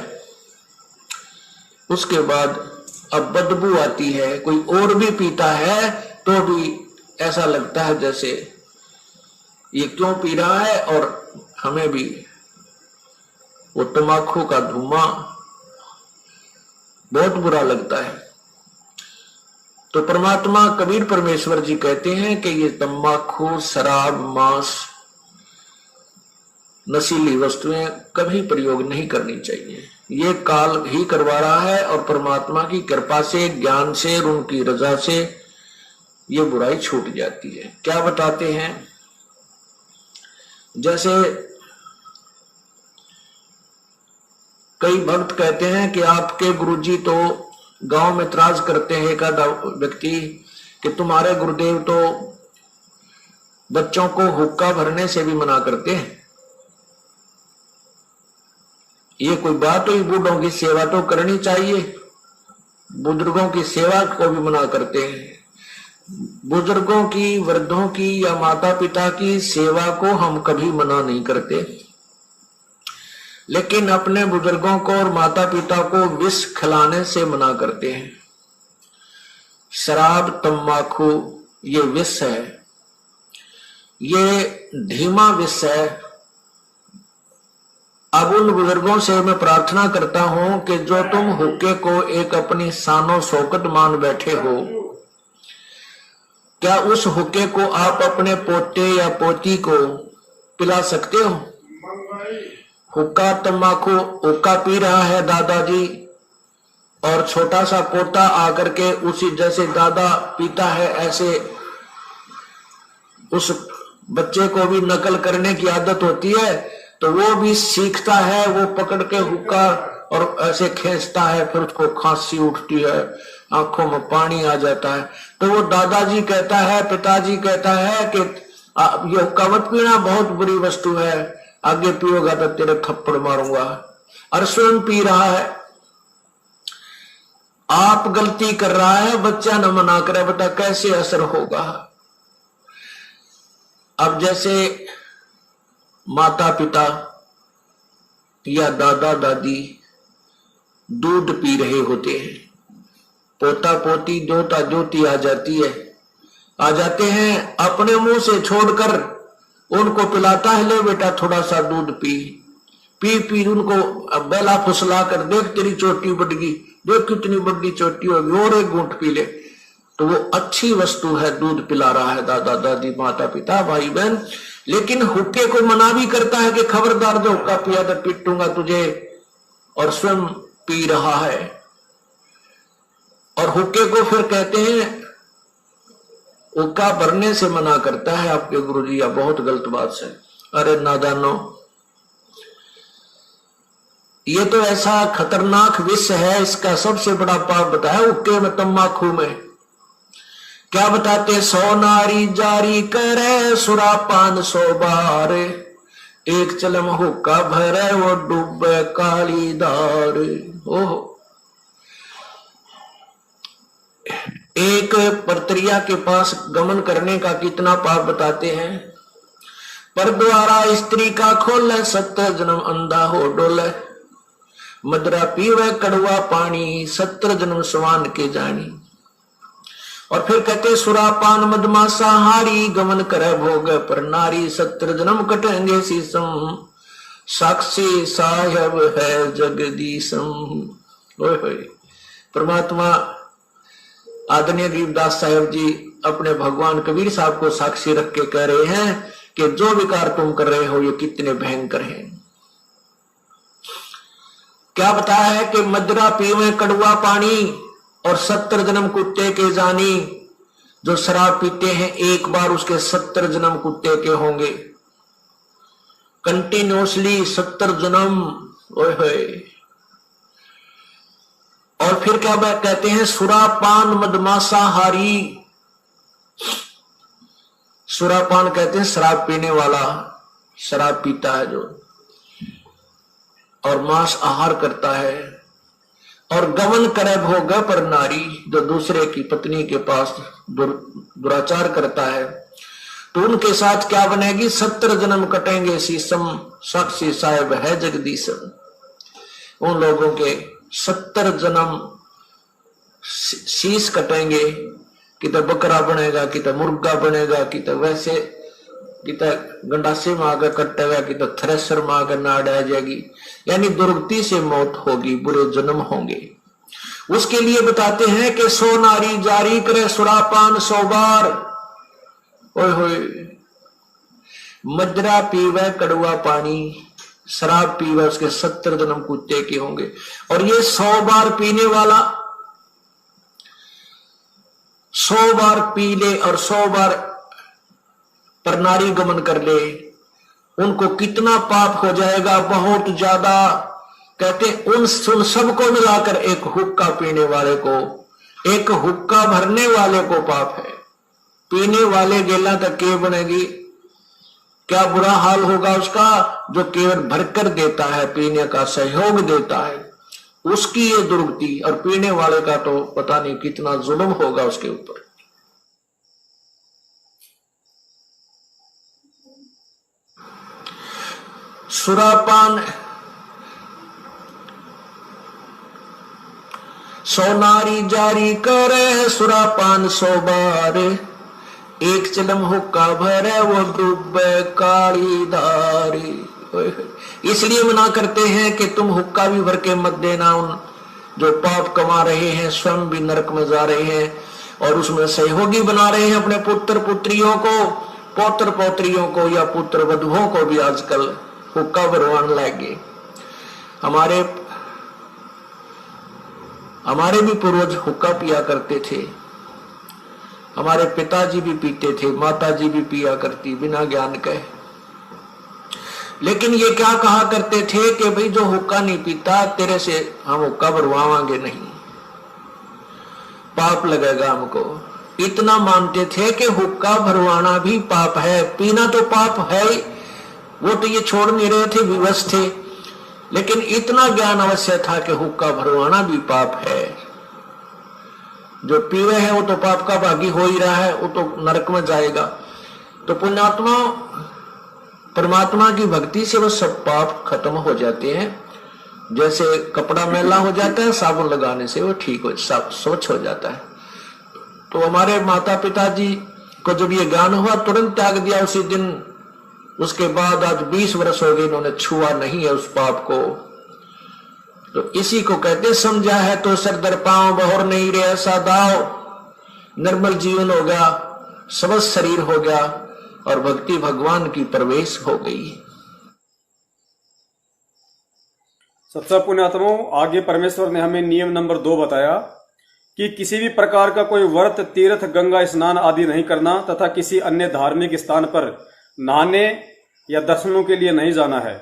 उसके बाद अब बदबू आती है। कोई और भी पीता है तो भी ऐसा लगता है जैसे ये क्यों पी रहा है, और हमें भी वो तंबाकू का धुआं बहुत बुरा लगता है। तो परमात्मा कबीर परमेश्वर जी कहते हैं कि ये तंबाकू, शराब, मांस, नशीली वस्तुएं कभी प्रयोग नहीं करनी चाहिए। ये काल ही करवा रहा है और परमात्मा की कृपा से, ज्ञान से, उनकी रजा से ये बुराई छूट जाती है। क्या बताते हैं, जैसे कई भक्त कहते हैं कि आपके गुरुजी तो गांव में त्राज करते हैं, एक आधा व्यक्ति, कि तुम्हारे गुरुदेव तो बच्चों को हुक्का भरने से भी मना करते हैं। ये कोई बात हुई? बूढ़ों की सेवा तो करनी चाहिए, बुजुर्गों की सेवा को भी मना करते हैं। बुजुर्गों की, वृद्धों की या माता पिता की सेवा को हम कभी मना नहीं करते, लेकिन अपने बुजुर्गों को और माता पिता को विष खिलाने से मना करते हैं। शराब तंबाकू ये विष है, ये धीमा विष है। अब उन बुजुर्गों से मैं प्रार्थना करता हूं कि जो तुम हुक्के को एक अपनी शानो शौकत मान बैठे हो, क्या उस हुक्के को आप अपने पोते या पोती को पिला सकते हो? हुक्का तंबाकू, हुक्का पी रहा है दादाजी और छोटा सा पोता आकर के उसी जैसे दादा पीता है ऐसे उस बच्चे को भी नकल करने की आदत होती है, तो वो भी सीखता है, वो पकड़ के हुक्का और ऐसे खींचता है, फिर उसको खांसी उठती है, आंखों में पानी आ जाता है। तो वो दादाजी कहता है, पिताजी कहता है कि ये हुक्का मत पीना, बहुत बुरी वस्तु है, आगे पियोगा तो तेरे थप्पड़ मारूंगा। और स्वयं पी रहा है, आप गलती कर रहा है, बच्चा न मना करे, बता कैसे असर होगा। अब जैसे माता पिता या दादा दादी दूध पी रहे होते हैं, पोता पोती दोता दोती आ जाते हैं, अपने मुंह से छोड़कर उनको पिलाता है, ले बेटा थोड़ा सा दूध पी उनको बेला फुसला कर, देख तेरी चोटी बढ़ गई, देख कितनी बड़ी चोटी होगी, और एक घूंट पी ले। तो वो अच्छी वस्तु है, दूध पिला रहा है दादा दादी माता पिता भाई बहन। लेकिन हुक्के को मना भी करता है कि खबरदार जो हुक्का पिया तो पीटूंगा तुझे, और स्वयं पी रहा है। और हुक्के को फिर कहते हैं, हुक्का भरने से मना करता है आपके गुरुजी, या बहुत गलत बात से। अरे नादानो, ये तो ऐसा खतरनाक विष है, इसका सबसे बड़ा पाप बताया हुक्के में तंबाकू में। क्या बताते, 100 नारी जारी करे सुरापान 100 बार, एक चलम हुक्का भरे वो डूबे काली धार। ओहो, एक परत्रिया के पास गमन करने का कितना पाप बताते हैं। पर द्वारा स्त्री का खोले 70 जन्म अंधा हो डोले, मदरा पीवे कड़वा पानी 70 जन्म स्वान के जानी। और फिर कहते सुरापान मदमासा हारी, गमन करे भोग पर नारी 70 जन्म कटेंगे शीसम, साक्षी साहेब है जगदीशम। परमात्मा आदरणीय गरीबदास साहेब जी अपने भगवान कबीर साहब को साक्षी रख के कह रहे हैं कि जो विकार तुम कर रहे हो ये कितने भयंकर हैं। क्या बताया है कि मदरा पीवे कड़वा पानी और 70 जन्म कुत्ते के जानी। जो शराब पीते हैं एक बार उसके 70 जन्म कुत्ते के होंगे, कंटिन्यूसली 70 जन्म। ओए होए। और फिर क्या कहते हैं, सुरापान मदमासा हारी। सुरापान कहते हैं शराब पीने वाला, शराब पीता है जो, और मांस आहार करता है। और गमन करे भोग पर नारी, जो दूसरे की पत्नी के पास दुराचार करता है, तो उनके साथ क्या बनेगी, 70 जन्म कटेंगे शीसम, साक्षी साहेब है जगदीशम। उन लोगों के 70 जन्म शीश कटेंगे, कि तो बकरा बनेगा, कि तो मुर्गा बनेगा, कि तो वैसे, कि तो गंडासे में आकर कटेगा, कि तो थ्रेसर में आकर नाड़ आ जाएगी। यानी दुर्गति से मौत होगी, बुरे जन्म होंगे। उसके लिए बताते हैं कि 100 नारी जारी करे सुरापान 100 बार। ओए होए। मदरा पीवे कड़वा पानी, शराब पीवे उसके 70 जन्म कुत्ते के होंगे। और ये 100 बार पीने वाला 100 बार पी ले और 100 बार पर नारी गमन कर ले, उनको कितना पाप हो जाएगा, बहुत ज्यादा। कहते उन सबको मिलाकर एक हुक्का पीने वाले को, एक हुक्का भरने वाले को पाप है। पीने वाले गेला तक के बनेगी, क्या बुरा हाल होगा उसका, जो केवल भरकर देता है, पीने का सहयोग देता है, उसकी ये दुर्गति। और पीने वाले का तो पता नहीं कितना जुल्म होगा उसके ऊपर। सोनारी जारी करे सुरापान 100 बार, एक चिलम हुक्का भरे वो डूबे काली धारी। इसलिए मना करते हैं कि तुम हुक्का भी भर के मत देना, उन जो पाप कमा रहे हैं स्वयं भी नरक में जा रहे हैं और उसमें सहयोगी बना रहे हैं अपने पुत्र पुत्रियों को, पौत्र पौत्रियों को या पुत्र वधुओं को भी आजकल हुक्का भरवाने लगे। हमारे भी पूर्वज हुक्का पिया करते थे, हमारे पिताजी भी पीते थे, माताजी भी पिया करती बिना ज्ञान के। लेकिन ये क्या कहा करते थे कि भाई जो हुक्का नहीं पीता तेरे से हम हुक्का भरवाएंगे नहीं, पाप लगेगा हमको। इतना मानते थे कि हुक्का भरवाना भी पाप है, पीना तो पाप है, वो तो ये छोड़ नहीं रहे थे, विवश थे, लेकिन इतना ज्ञान अवश्य था कि हुक्का भरवाना भी पाप है। जो पीवे है वो तो पाप का भागी हो ही रहा है, वो तो नरक में जाएगा। तो पुण्यात्मा परमात्मा की भक्ति से वो सब पाप खत्म हो जाते हैं। जैसे कपड़ा मैला हो जाता है, साबुन लगाने से वो ठीक हो, स्वच्छ हो जाता है। तो हमारे माता पिताजी को जब ये ज्ञान हुआ तुरंत त्याग दिया उसी दिन। उसके बाद आज 20 वर्ष हो गए, इन्होंने छुआ नहीं है उस पाप को। तो इसी को कहते समझा है तो सरदर पांव बहोर नहीं रे ऐसा दाव, निर्मल जीवन हो गया, समस्त शरीर हो गया और भक्ति भगवान की प्रवेश हो गई। सत्संग पुण्यात्माओं, आगे परमेश्वर ने हमें नियम नंबर 2 बताया कि किसी भी प्रकार का कोई व्रत, तीर्थ, गंगा स्नान आदि नहीं करना तथा किसी अन्य धार्मिक स्थान पर नहाने या दर्शनों के लिए नहीं जाना है।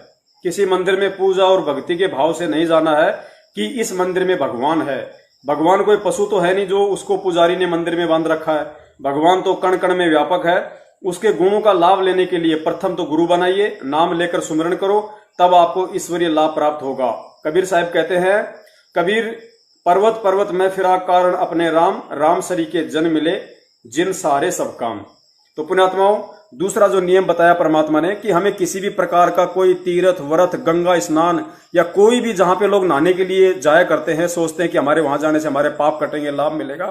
किसी मंदिर में पूजा और भक्ति के भाव से नहीं जाना है कि इस मंदिर में भगवान है। भगवान कोई पशु तो है नहीं जो उसको पुजारी ने मंदिर में बांध रखा है। भगवान तो कण कण में व्यापक है। उसके गुणों का लाभ लेने के लिए प्रथम तो गुरु बनाइए, नाम लेकर सुमिरन करो, तब आपको ईश्वरीय लाभ प्राप्त होगा। कबीर साहब कहते हैं, कबीर पर्वत पर्वत में फिरा कारण अपने राम, राम सरी के जन मिले जिन सारे सब काम। तो पुण्यात्माओं, दूसरा जो नियम बताया परमात्मा ने कि हमें किसी भी प्रकार का कोई तीर्थ, व्रत, गंगा स्नान या कोई भी जहां पे लोग नहाने के लिए जाया करते हैं, सोचते हैं कि हमारे वहां जाने से हमारे पाप कटेंगे, लाभ मिलेगा,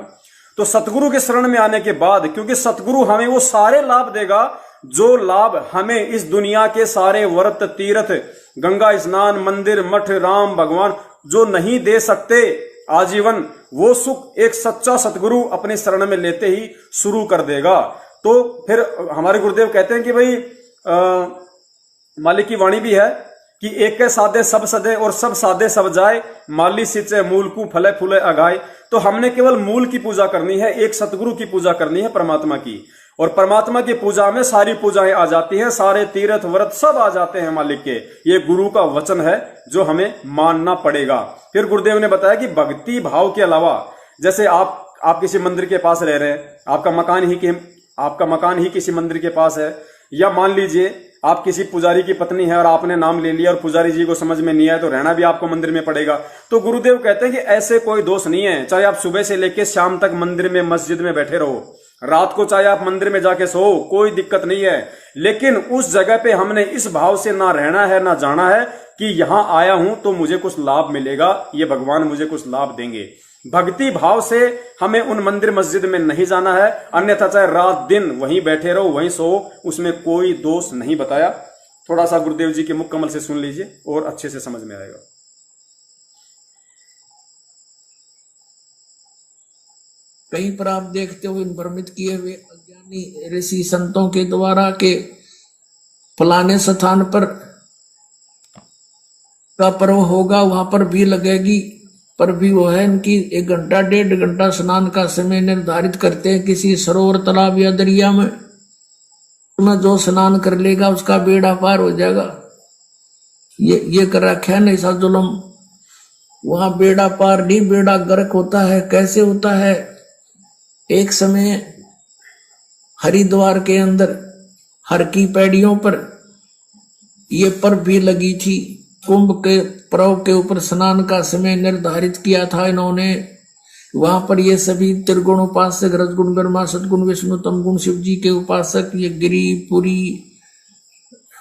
तो सतगुरु के शरण में आने के बाद, क्योंकि सतगुरु हमें वो सारे लाभ देगा जो लाभ हमें इस दुनिया के सारे व्रत, तीर्थ, गंगा स्नान, मंदिर, मठ, राम, भगवान जो नहीं दे सकते आजीवन, वो सुख एक सच्चा सतगुरु अपने शरण में लेते ही शुरू कर देगा। तो फिर हमारे गुरुदेव कहते हैं कि भाई मालिक की वाणी भी है कि एक के साधे सब सदे और सब साधे सब जाए, माली सिंचे मूल को फले फूले अगाए। तो हमने केवल मूल की पूजा करनी है, एक सतगुरु की पूजा करनी है, परमात्मा की। और परमात्मा की पूजा में सारी पूजाएं आ जाती हैं, सारे तीर्थ व्रत सब आ जाते हैं मालिक के। ये गुरु का वचन है जो हमें मानना पड़ेगा। फिर गुरुदेव ने बताया कि भक्ति भाव के अलावा, जैसे आप किसी मंदिर के पास रह रहे हैं, आपका मकान ही किसी मंदिर के पास है, या मान लीजिए आप किसी पुजारी की पत्नी है और आपने नाम ले लिया और पुजारी जी को समझ में नहीं आया तो रहना भी आपको मंदिर में पड़ेगा। तो गुरुदेव कहते हैं कि ऐसे कोई दोष नहीं है, चाहे आप सुबह से लेकर शाम तक मंदिर में, मस्जिद में बैठे रहो, रात को चाहे आप मंदिर में जाके सो, कोई दिक्कत नहीं है। लेकिन उस जगह पे हमने इस भाव से ना रहना है, ना जाना है कि यहां आया हूं तो मुझे कुछ लाभ मिलेगा, ये भगवान मुझे कुछ लाभ देंगे। भक्ति भाव से हमें उन मंदिर मस्जिद में नहीं जाना है, अन्यथा चाहे रात दिन वहीं बैठे रहो, वहीं सो, उसमें कोई दोष नहीं बताया। थोड़ा सा गुरुदेव जी के मुख कमल से सुन लीजिए और अच्छे से समझ में आएगा। कहीं पर आप देखते हो इन भ्रमित किए हुए अज्ञानी ऋषि संतों के द्वारा के फलाने स्थान पर का पर्व होगा, वहां पर भी लगेगी, पर भी वो है इनकी 1 घंटा 1.5 घंटा स्नान का समय निर्धारित करते हैं किसी सरोवर, तालाब या दरिया में। उसमें जो स्नान कर लेगा उसका बेड़ा पार हो जाएगा। ये कर रखा है ना ऐसा जुल्म। वहां बेड़ा पार नहीं, बेड़ा गर्क होता है। कैसे होता है? एक समय हरिद्वार के अंदर हर की पैड़ियों पर ये पर्व भी लगी थी। कुंभ के पर्व के ऊपर स्नान का समय निर्धारित किया था इन्होंने। वहां पर ये सभी त्रिगुण उपासक, रजगुण ब्रह्मा, सदगुण विष्णु, तमगुण शिव जी के उपासक, ये गिरी, पुरी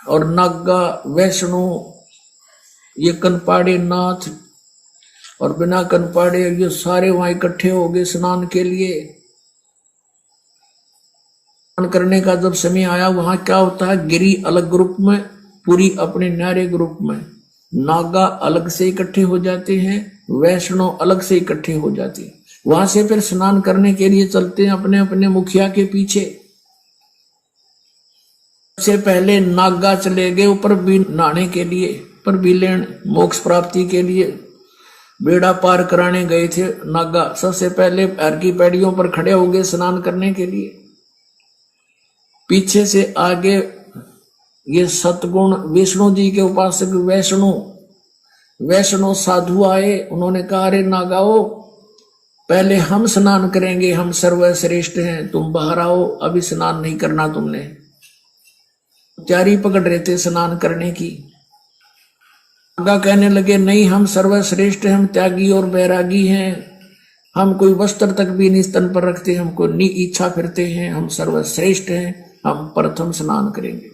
और नागा, वैष्णो, ये कनपाड़े नाथ और बिना कन पाड़े ये सारे वहां इकट्ठे हो गए स्नान के लिए। स्नान करने का जब समय आया, वहां क्या होता है, गिरी अलग ग्रुप में, पूरी अपने न्यारे ग्रुप में, नागा अलग से इकट्ठे हो जाते हैं, वैष्णव अलग से इकट्ठे हो जाते हैं। वहां से फिर स्नान करने के लिए चलते हैं अपने अपने मुखिया के पीछे। सबसे पहले नागा चले गए ऊपर भी नहाने के लिए, पर भी लेन मोक्ष प्राप्ति के लिए बेड़ा पार कराने गए थे नागा। सबसे पहले पैर की पैड़ियों पर खड़े हो गए स्नान करने के लिए। पीछे से आगे ये सतगुण विष्णु जी के उपासक वैष्णव साधु आए। उन्होंने कहा, अरे नागाओ, पहले हम स्नान करेंगे, हम सर्वश्रेष्ठ हैं, तुम बाहर आओ, अभी स्नान नहीं करना तुमने। तैयारी पकड़ रहे थे स्नान करने की। नागा कहने लगे, नहीं, हम सर्वश्रेष्ठ हैं, हम त्यागी और बैरागी हैं, हम कोई वस्त्र तक भी नहीं स्तन पर रखते, हमको नी इच्छा फिरते हैं, हम सर्वश्रेष्ठ हैं, हम प्रथम स्नान करेंगे।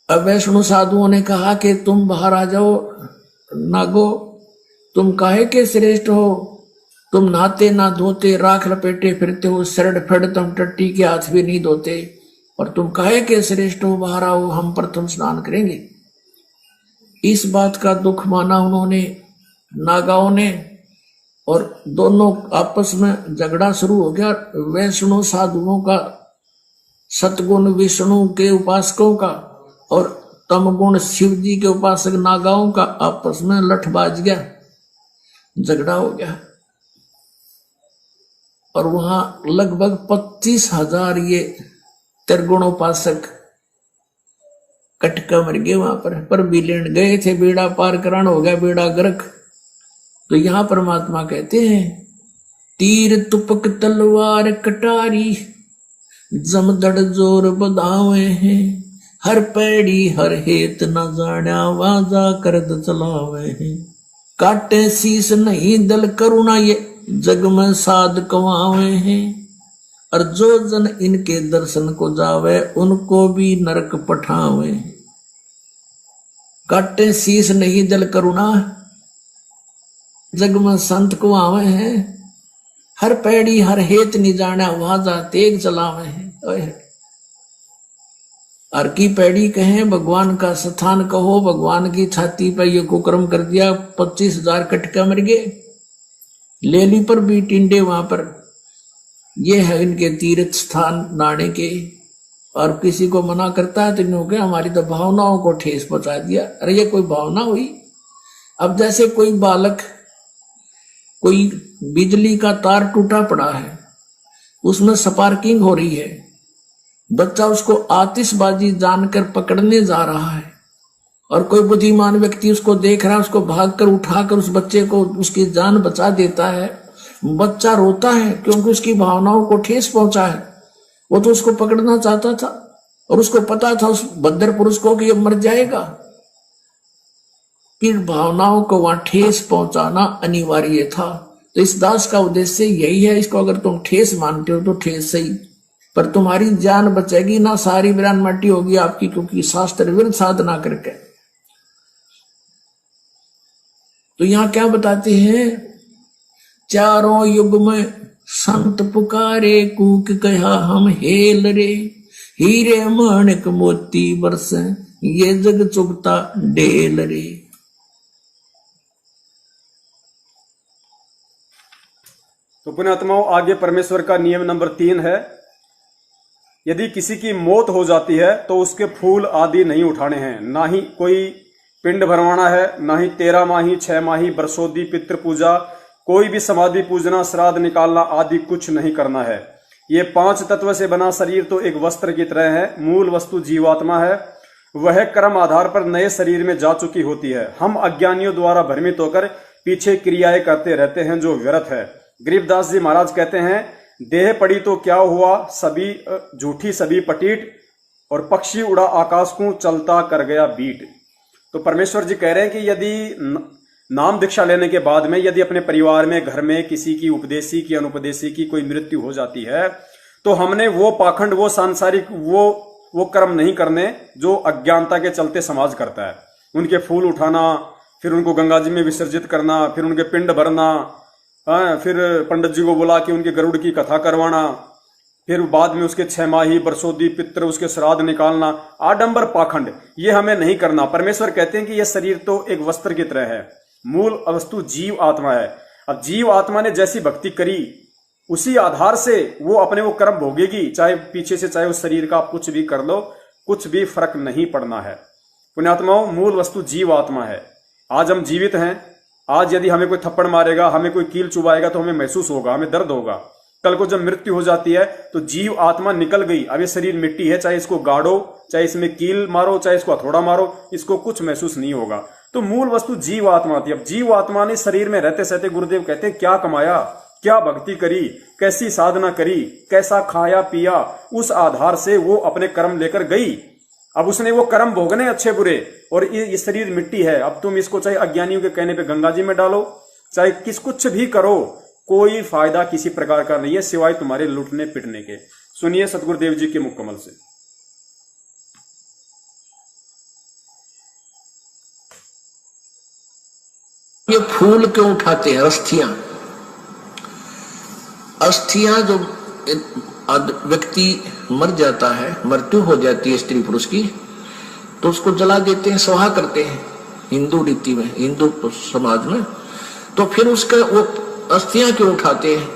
अब वैष्णव साधुओं ने कहा कि तुम बाहर आ जाओ नागो, तुम काहे के श्रेष्ठ हो, तुम नहाते ना धोते, राख लपेटे फिरते हो, सरड फड़ तुम टट्टी के हाथ भी नहीं धोते, और तुम काहे के श्रेष्ठ हो, बाहर आओ, हम प्रथम स्नान करेंगे। इस बात का दुख माना उन्होंने, नागाओं ने, और दोनों आपस में झगड़ा शुरू हो गया। वैष्णव साधुओं का, सतगुण विष्णु के उपासकों का, और तमगुण शिव जी के उपासक नागाओं का आपस में लठ बाज गया, झगड़ा हो गया। और वहां लगभग 25,000 ये त्रिगुणोपासक कटका मर गए वहां पर भी लेन गए थे, बेड़ा पार कराना हो गया, बेड़ा गर्क। तो यहां परमात्मा कहते हैं, तीर तुपक तलवार कटारी, जमदड़ जोर बदावे हैं, हर पैड़ी हर हेत न जाना, वाजा करद चलावे हैं। काटे शीस नहीं दल करुणा, ये जग में साध कमावे हैं, और जो जन इनके दर्शन को जावे, उनको भी नरक पठावे। काटे शीस नहीं दल करुणा, जग में संत को आवे हैं, हर पैड़ी हर हेत नहीं जाना, वाजा तेग चलावे हैं। हर की पैड़ी कहें, भगवान का स्थान कहो, भगवान की छाती पर ये कुकर्म कर दिया, 25,000 कटका मर गए। लेली पर भी टिंडे वहां पर, ये है इनके तीर्थ स्थान नाने के। और किसी को मना करता है तो इन्होंने हमारी तो भावनाओं को ठेस पहुंचा दिया। अरे ये कोई भावना हुई? अब जैसे कोई बालक, कोई बिजली का तार टूटा पड़ा है, उसमें स्पार्किंग हो रही है, बच्चा उसको आतिशबाजी जानकर पकड़ने जा रहा है, और कोई बुद्धिमान व्यक्ति उसको देख रहा है, उसको भागकर उठाकर उस बच्चे को, उसकी जान बचा देता है। बच्चा रोता है क्योंकि उसकी भावनाओं को ठेस पहुंचा है। वो तो उसको पकड़ना चाहता था, और उसको पता था उस बद्दर पुरुष को कि ये मर जाएगा। फिर भावनाओं को वहां ठेस पहुंचाना अनिवार्य था। तो इस दास का उद्देश्य यही है, इसको अगर तुम ठेस मानते हो तो ठेस सही, पर तुम्हारी जान बचेगी ना, सारी वीरान मट्टी होगी आपकी, क्योंकि शास्त्र विरुद्ध साधना करके। तो यहां क्या बताते हैं, चारों युग में संत पुकारे, कूक कहा हम हेल रे, हीरे माणिक मोती बरसे, ये जग चुगता डेल रे। तो पुण्यात्माओं, आगे परमेश्वर का नियम नंबर 3 है, यदि किसी की मौत हो जाती है तो उसके फूल आदि नहीं उठाने हैं, ना ही कोई पिंड भरवाना है, ना ही 13 माही 6 माही बरसोदी पितृ पूजा, कोई भी समाधि पूजना, श्राद्ध निकालना आदि कुछ नहीं करना है। ये 5 तत्व से बना शरीर तो एक वस्त्र की तरह है, मूल वस्तु जीवात्मा है, वह कर्म आधार पर नए शरीर में जा चुकी होती है। हम अज्ञानियों द्वारा भ्रमित होकर पीछे क्रियाएं करते रहते हैं जो व्यर्थ है। गरीबदास जी महाराज कहते हैं, देह पड़ी तो क्या हुआ, सभी झूठी सभी पटीट, और पक्षी उड़ा आकाश को चलता कर गया बीट। तो परमेश्वर जी कह रहे हैं कि यदि नाम दीक्षा लेने के बाद में यदि अपने परिवार में, घर में किसी की उपदेशी की अनुपदेशी की कोई मृत्यु हो जाती है, तो हमने वो पाखंड, वो सांसारिक, वो कर्म नहीं करने जो अज्ञानता के चलते समाज करता है। उनके फूल उठाना, फिर उनको गंगा जी में विसर्जित करना, फिर उनके पिंड भरना, फिर पंडित जी को बुला के उनके गरुड़ की कथा करवाना, फिर बाद में उसके 6 माही बरसोदी पित्र उसके श्राद्ध निकालना, आडंबर पाखंड, ये हमें नहीं करना। परमेश्वर कहते हैं कि यह शरीर तो एक वस्त्र की तरह है, मूल वस्तु जीव आत्मा है। अब जीव आत्मा ने जैसी भक्ति करी उसी आधार से वो अपने वो कर्म भोगेगी, चाहे पीछे से चाहे उस शरीर का आप कुछ भी कर लो, कुछ भी फर्क नहीं पड़ना है। पुण्यात्माओं, मूल वस्तु जीव आत्मा है। आज हम जीवित हैं, आज यदि हमें कोई थप्पड़ मारेगा, हमें कोई कील चुभाएगा तो हमें महसूस होगा, हमें दर्द होगा। कल को जब मृत्यु हो जाती है तो जीव आत्मा निकल गई, अब ये शरीर मिट्टी है, चाहे इसको गाड़ो, चाहे इसमें कील मारो, चाहे इसको हथौड़ा मारो, इसको कुछ महसूस नहीं होगा। तो मूल वस्तु जीव आत्मा थी। अब जीव आत्मा ने शरीर में रहते सहते, गुरुदेव कहते हैं, क्या कमाया, क्या भक्ति करी, कैसी साधना करी, कैसा खाया पिया, उस आधार से वो अपने कर्म लेकर गई। अब उसने वो कर्म भोगने अच्छे बुरे, और ये शरीर मिट्टी है। अब तुम इसको चाहे अज्ञानियों के कहने पे गंगा जी में डालो, चाहे कुछ भी करो, कोई फायदा किसी प्रकार का नहीं है सिवाय तुम्हारे लुटने पिटने के। सुनिए सतगुरुदेव जी के मुख कमल से। ये फूल क्यों उठाते हैं? अस्थियां, अस्थियां जो व्यक्ति मर जाता है, मृत्यु हो जाती है स्त्री पुरुष की, तो उसको जला देते हैं, स्वाहा करते हैं हिंदू रीति में, हिंदू समाज में। तो फिर उसके वो अस्थियां क्यों उठाते हैं?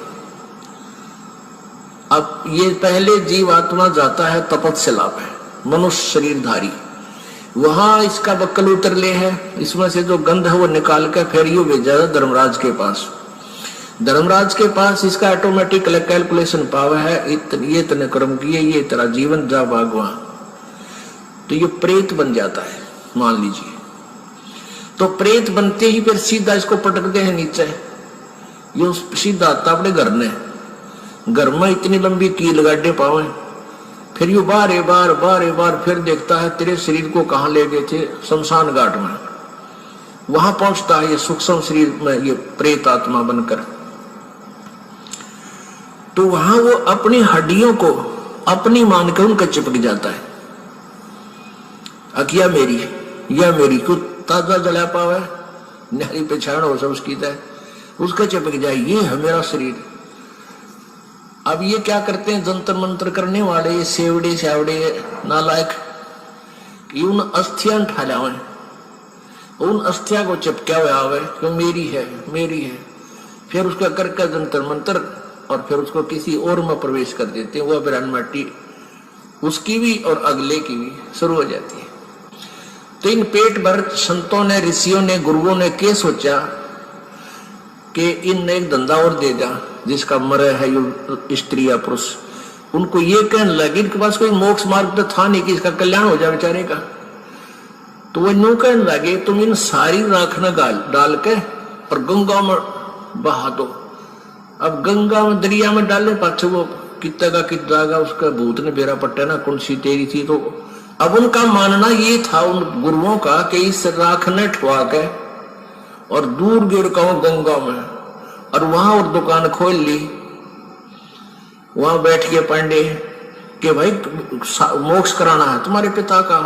अब ये पहले जीव आत्मा जाता है तपस्या है, मनुष्य शरीरधारी, वहां इसका बक्कल उतर ले है, इसमें से जो गंध है वो निकाल कर फिर यू भेजा धर्मराज के पास। धर्मराज के पास इसका ऑटोमेटिक कैलकुलेशन पावर है, ये इतने कर्म किए, ये तेरा जीवन जा भागवा, तो ये प्रेत बन जाता है मान लीजिए। तो प्रेत बनते ही फिर सीधा इसको पटकते हैं नीचे, ये सीधा आता अपने घर ने, घर में इतनी लंबी कील गाड़े पावे, फिर यू बार बार फिर देखता है तेरे शरीर को कहां ले गए थे, शमशान घाट में। वहां पहुंचता है ये सूक्ष्म शरीर में, ये प्रेत आत्मा बनकर। तो वहां वो अपनी हड्डियों को अपनी मान कर उनका चिपक जाता है। अकिया मेरी, या मेरी को ताजा जला पावे, नारी पहचान हो सब उसकी तय, उसका चिपक जाए, ये है मेरा शरीर। अब ये क्या करते हैं जंतर मंत्र करने वाले, ये सेवड़े शावड़े नालायक, उन अस्थियां उठा लावे, उन अस्थिया को चिपका हुआ आवे कि मेरी है मेरी है, फिर उसका करके जंतर मंत्र, और फिर उसको किसी और में प्रवेश कर देते हैं, वह बिरान माटी उसकी भी और अगले की भी शुरू हो जाती है। तो इन पेट भर संतों ने, ऋषियों ने, गुरुओं ने क्या सोचा कि इन एक धंधा और दे जा, जिसका मरे है ये स्त्री या पुरुष। उनको ये कहने लगे, इनके पास कोई मोक्ष मार्ग तो था नहीं कि इसका कल्याण हो जाए बेचारे का। तो वो यूं कहने लगे, तुम इन सारी राख न डाल के और गंगा में बहा दो। अब गंगा में, दरिया में डालने पाछे वो कितना का कित जाएगा, उसका भूत ने बेरा पट्टा ना कौन सी तेरी थी। तो अब उनका मानना ये था उन गुरुओं का कि इस राख ने ठुआ के और दूर गिर का गंगा में, और वहां और दुकान खोल ली, वहां बैठ के पांडे कि भाई मोक्ष कराना है तुम्हारे पिता का,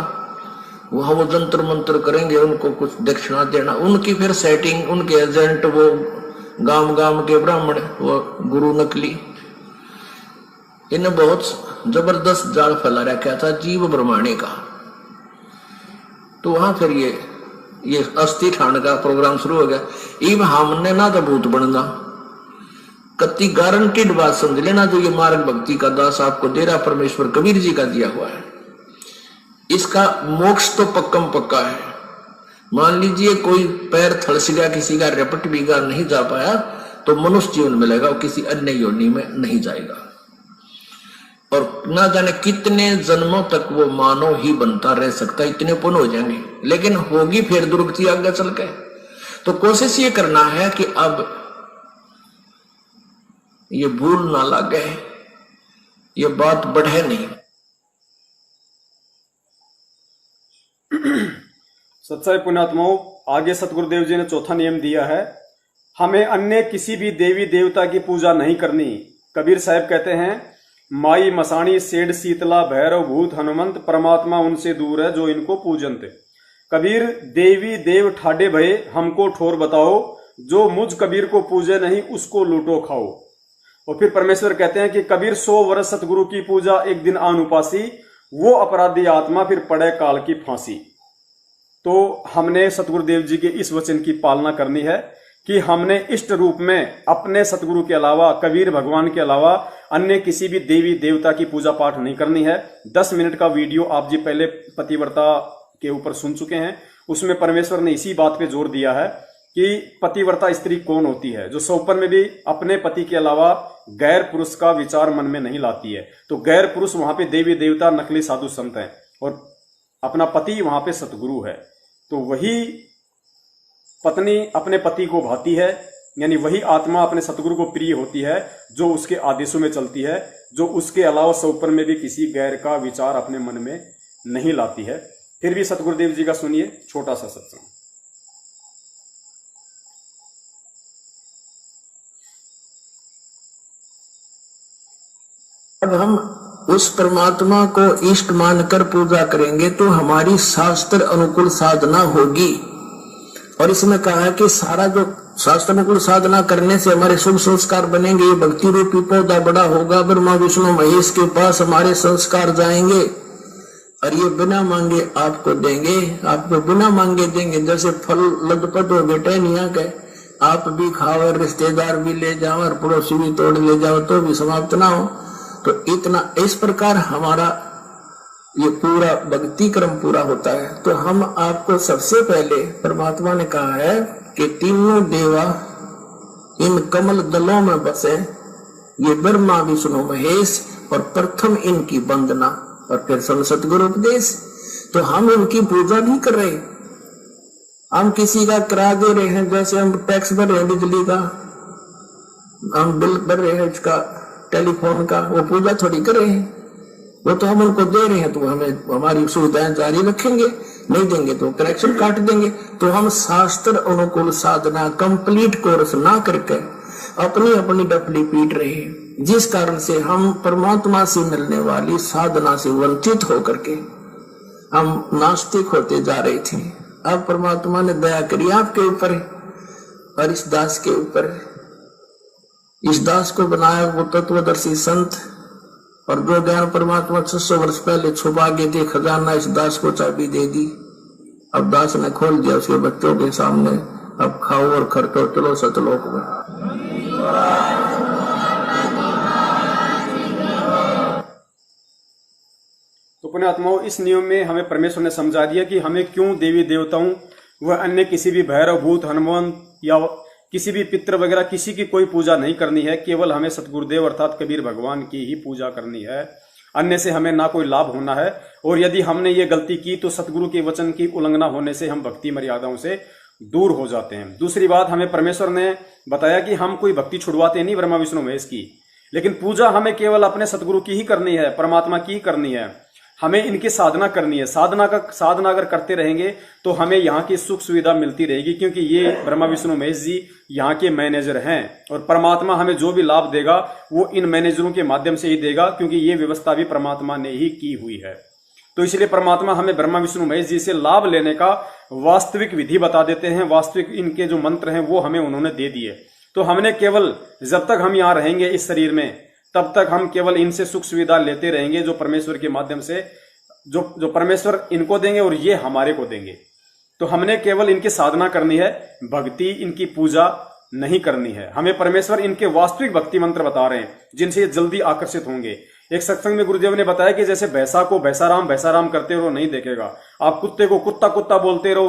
वहां वो जंतर मंत्र करेंगे, उनको कुछ दक्षिणा देना, उनकी फिर सेटिंग, उनके एजेंट वो गांव गांव के ब्राह्मण, वो गुरु नकली, इन्हें बहुत जबरदस्त जाल फैला रखा था जीव ब्रह्मांडे का। तो वहां फिर ये अस्थि ठाण का प्रोग्राम शुरू हो गया। इब हमने ना तो भूत बनना, कति गारंटीड बात समझ लेना, जो ये मार्ग भक्ति का दास आपको दे रहा परमेश्वर कबीर जी का दिया हुआ है, इसका मोक्ष तो पक्कम पक्का है। मान लीजिए कोई पैर थड़स गया, किसी का रेपट बिगाड़ नहीं जा पाया, तो मनुष्य जीवन मिलेगा, और किसी अन्य योनि में नहीं जाएगा, और ना जाने कितने जन्मों तक वो मानव ही बनता रह सकता है, इतने पुण्य हो जाएंगे, लेकिन होगी फिर दुर्गति आगे चल के। तो कोशिश ये करना है कि अब ये भूल ना लगे, ये बात बढ़े नहीं। सच्चाई पुण्यात्माओं, आगे सतगुरुदेव जी ने चौथा नियम दिया है, हमें अन्य किसी भी देवी देवता की पूजा नहीं करनी। कबीर साहब कहते हैं, माई मसाणी सेठ शीतला भैरव भूत हनुमंत, परमात्मा उनसे दूर है जो इनको पूजनते। कबीर देवी देव ठाडे भये हमको ठोर बताओ, जो मुझ कबीर को पूजे नहीं उसको लूटो खाओ। और फिर परमेश्वर कहते हैं कि कबीर 100 वर्ष सतगुरु की पूजा एक दिन आन उपासी, वो अपराधी आत्मा फिर पड़े काल की फांसी। तो हमने सतगुरुदेव जी के इस वचन की पालना करनी है कि हमने इष्ट रूप में अपने सतगुरु के अलावा, कबीर भगवान के अलावा अन्य किसी भी देवी देवता की पूजा पाठ नहीं करनी है। 10 मिनट का वीडियो आप जी पहले पतिव्रता के ऊपर सुन चुके हैं। उसमें परमेश्वर ने इसी बात पे जोर दिया है कि पतिव्रता स्त्री कौन होती है, जो सौपन में भी अपने पति के अलावा गैर पुरुष का विचार मन में नहीं लाती है। तो गैर पुरुष वहां पे देवी देवता, नकली साधु संत हैं, और अपना पति वहां पे सतगुरु है। तो वही पत्नी अपने पति को भाती है, यानी वही आत्मा अपने सतगुरु को प्रिय होती है, जो उसके आदेशों में चलती है, जो उसके अलावा सौपन में भी किसी गैर का विचार अपने मन में नहीं लाती है। फिर भी सतगुरुदेव जी का सुनिए छोटा सा सत्संग। अब हम उस परमात्मा को इष्ट मानकर पूजा करेंगे तो हमारी शास्त्र अनुकूल साधना होगी। और इसमें कहा है कि सारा जो शास्त्र अनुकूल साधना करने से हमारे शुभ संस्कार बनेंगे। ये भक्ति रूपी पौधा बड़ा होगा, ब्रह्मा विष्णु महेश के पास हमारे संस्कार जाएंगे, और ये बिना मांगे आपको देंगे, आपको बिना मांगे देंगे। जैसे फल लदपट हो बेटे निया के, आप भी खाओ, रिश्तेदार भी ले जाओ, और पड़ोसी भी तोड़ ले जाओ तो भी समाप्त ना हो। तो इतना इस प्रकार हमारा ये पूरा भक्ति क्रम पूरा होता है। तो हम आपको सबसे पहले परमात्मा ने कहा है कि तीनों देवा इन कमल दलों में बसे, ये ब्रह्मा विष्णु महेश, और प्रथम इनकी वंदना और फिर सतगुरु उपदेश। तो हम इनकी पूजा नहीं कर रहे, हम किसी का किराया दे रहे हैं। जैसे हम टैक्स भर रहे हैं बिजली का, हम बिल भर रहे हैं इसका, टेलीफोन का, वो पूजा थोड़ी कर रहे हैं। वो तो हम उनको दे रहे हैं, तो हमें हमारी सुविधाएं जारी रखेंगे, नहीं देंगे तो करेक्शन काट देंगे। तो हम शास्त्र अनुकूल साधना कंप्लीट कोर्स ना करके अपनी अपनी डफली पीट रहे हैं, जिस कारण से हम परमात्मा से मिलने वाली साधना से वंचित होकर के हम नास्तिक होते जा रहे थे। अब परमात्मा ने दया करी आपके ऊपर और इस दास के ऊपर। इस दास को बनाया वो तत्वदर्शी संत, और जो ज्ञान परमात्मा 600 वर्ष पहले छुपा के थे खजाना, इस दास को चाबी दे दी। अब दास ने खोल दिया उसके बच्चों के सामने, अब खाओ और खर्चो, चलो सतलोक में। तो पुण्यात्माओं, इस नियम में हमें परमेश्वर ने समझा दिया कि हमें क्यों देवी देवताओं व अन्य किसी भी भैरव भूत हनुमान या किसी भी पितृ वगैरह किसी की कोई पूजा नहीं करनी है। केवल हमें सतगुरुदेव अर्थात कबीर भगवान की ही पूजा करनी है। अन्य से हमें ना कोई लाभ होना है। और यदि हमने ये गलती की तो सतगुरु के वचन की उल्लंघना होने से हम भक्ति मर्यादाओं से दूर हो जाते हैं। दूसरी बात, हमें परमेश्वर ने बताया कि हम कोई भक्ति छुड़वाते नहीं ब्रह्मा विष्णु महेश की, लेकिन पूजा हमें केवल अपने सतगुरु की ही करनी है, परमात्मा की ही करनी है। हमें इनकी साधना करनी है। साधना अगर करते रहेंगे तो हमें यहाँ की सुख सुविधा मिलती रहेगी, क्योंकि ये ब्रह्मा विष्णु महेश जी यहाँ के मैनेजर हैं, और परमात्मा हमें जो भी लाभ देगा वो इन मैनेजरों के माध्यम से ही देगा, क्योंकि ये व्यवस्था भी परमात्मा ने ही की हुई है। तो इसलिए परमात्मा हमें ब्रह्मा विष्णु महेश जी से लाभ लेने का वास्तविक विधि बता देते हैं। वास्तविक इनके जो मंत्र हैं वो हमें उन्होंने दे दिए। तो हमने केवल जब तक हम यहाँ रहेंगे इस शरीर में, तब तक हम केवल इनसे सुख सुविधा लेते रहेंगे, जो परमेश्वर के माध्यम से जो परमेश्वर इनको देंगे और ये हमारे को देंगे। तो हमने केवल इनकी साधना करनी है, भक्ति, इनकी पूजा नहीं करनी है। हमें परमेश्वर इनके वास्तविक भक्ति मंत्र बता रहे हैं, जिनसे ये जल्दी आकर्षित होंगे। एक सत्संग में गुरुदेव ने बताया कि जैसे भैंसा को भैंसा राम करते रहो नहीं देखेगा, आप कुत्ते को कुत्ता कुत्ता बोलते रहो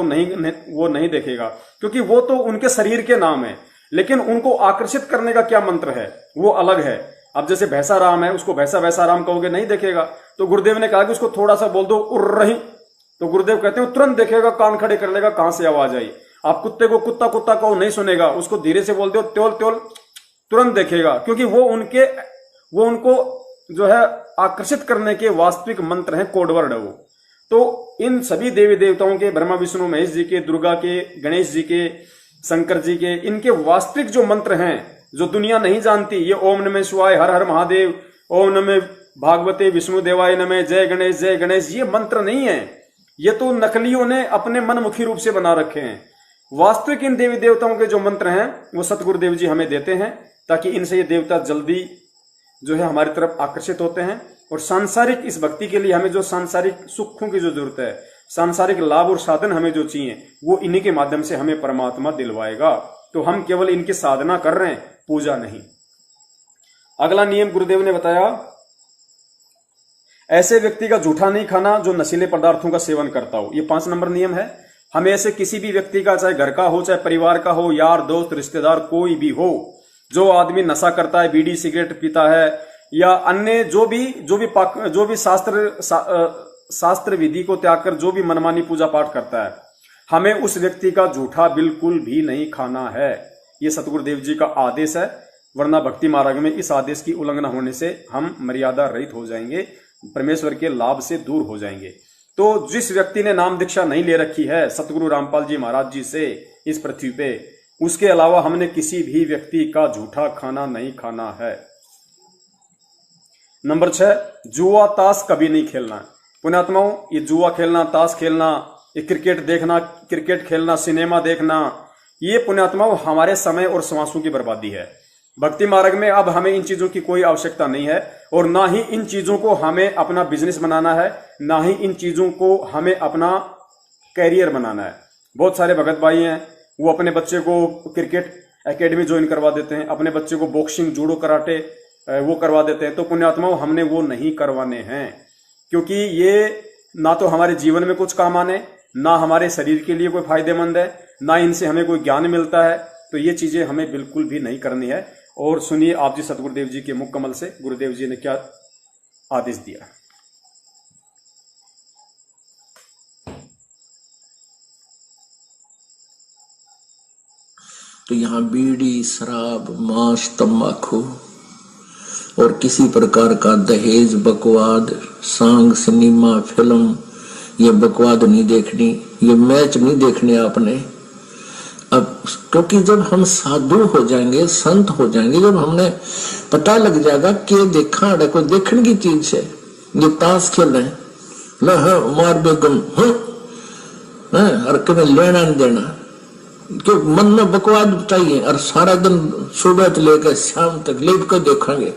वो नहीं देखेगा, क्योंकि वो तो उनके शरीर के नाम है, लेकिन उनको आकर्षित करने का क्या मंत्र है वो अलग है। अब जैसे भैंसा राम है, उसको भैंसा राम कहोगे नहीं देखेगा। तो गुरुदेव ने कहा कि उसको थोड़ा सा बोल दो उर्र रही, तो गुरुदेव कहते हैं तुरंत देखेगा, कान खड़े कर लेगा, कहां से आवाज आई। आप कुत्ते को कुत्ता कुत्ता कहो नहीं सुनेगा, उसको धीरे से बोल दो त्योल त्योल, तुरंत देखेगा, क्योंकि वो उनको जो है आकर्षित करने के वास्तविक मंत्र हैं, कोडवर्ड है वो। तो इन सभी देवी देवताओं के, ब्रह्मा विष्णु महेश जी के, दुर्गा के, गणेश जी के, शंकर जी के, इनके वास्तविक जो मंत्र हैं जो दुनिया नहीं जानती, ये ओम नमः शिवाय, हर हर महादेव, ओम नमः भागवते विष्णु देवाय नमः, जय गणेश, ये मंत्र नहीं है। ये तो नकलियों ने अपने मनमुखी रूप से बना रखे हैं। वास्तविक इन देवी देवताओं के जो मंत्र हैं वो सतगुरुदेव जी हमें देते हैं, ताकि इनसे ये देवता जल्दी जो है हमारी तरफ आकर्षित होते हैं। और सांसारिक इस भक्ति के लिए हमें जो सांसारिक सुखों की जो जरूरत है, सांसारिक लाभ और साधन हमें जो चाहिए, वो इन्हीं के माध्यम से हमें परमात्मा दिलवाएगा। तो हम केवल इनकी साधना कर रहे हैं, पूजा नहीं। अगला नियम गुरुदेव ने बताया, ऐसे व्यक्ति का जूठा नहीं खाना जो नशीले पदार्थों का सेवन करता हो। ये 5 नंबर नियम है। हमें ऐसे किसी भी व्यक्ति का, चाहे घर का हो, चाहे परिवार का हो, यार दोस्त रिश्तेदार कोई भी हो, जो आदमी नशा करता है, बीड़ी सिगरेट पीता है, या अन्य जो भी शास्त्र विधि को त्याग कर जो भी मनमानी पूजा पाठ करता है, हमें उस व्यक्ति का जूठा बिल्कुल भी नहीं खाना है। ये सतगुरुदेव जी का आदेश है, वरना भक्ति मार्ग में इस आदेश की उल्लंघना होने से हम मर्यादा रहित हो जाएंगे, परमेश्वर के लाभ से दूर हो जाएंगे। तो जिस व्यक्ति ने नाम दीक्षा नहीं ले रखी है सतगुरु रामपाल जी महाराज जी से इस पृथ्वी पे, उसके अलावा हमने किसी भी व्यक्ति का झूठा खाना नहीं खाना है। नंबर 6, जुआ ताश कभी नहीं खेलना। पुण्यात्माओं, ये जुआ खेलना, ताश खेलना, ये क्रिकेट देखना, क्रिकेट खेलना, सिनेमा देखना, ये पुण्यात्माओं हमारे समय और श्वासों की बर्बादी है। भक्ति मार्ग में अब हमें इन चीजों की कोई आवश्यकता नहीं है, और ना ही इन चीजों को हमें अपना बिजनेस बनाना है, ना ही इन चीजों को हमें अपना कैरियर बनाना है। बहुत सारे भगत भाई हैं, वो अपने बच्चे को क्रिकेट एकेडमी ज्वाइन करवा देते हैं, अपने बच्चे को बॉक्सिंग, जूडो, कराटे वो करवा देते हैं। तो पुण्यात्माओं, हमने वो नहीं करवाने हैं, क्योंकि ये ना तो हमारे जीवन में कुछ काम आने, ना हमारे शरीर के लिए कोई फायदेमंद है, ना इनसे हमें कोई ज्ञान मिलता है। तो ये चीजें हमें बिल्कुल भी नहीं करनी है। और सुनिए आप जी सतगुरुदेव जी के मुख कमल से गुरुदेव जी ने क्या आदेश दिया। तो यहाँ बीड़ी, शराब, मांस, तंबाकू और किसी प्रकार का दहेज, बकवाद, सांग, सिनेमा, फिल्म, ये बकवाद नहीं देखनी, ये मैच नहीं देखने आपने। अब क्योंकि जब हम साधु हो जाएंगे, संत हो जाएंगे, जब हमने पता लग जाएगा कि देखा कोई देखने की चीज है, ये ताश खेल रहे हैं, ना हाँ मार बेगम, और कभी लेना नहीं देना, क्यों मन में बकवाद चाहिए, और सारा दिन सुबह से लेकर शाम तक लेट कर देखेंगे।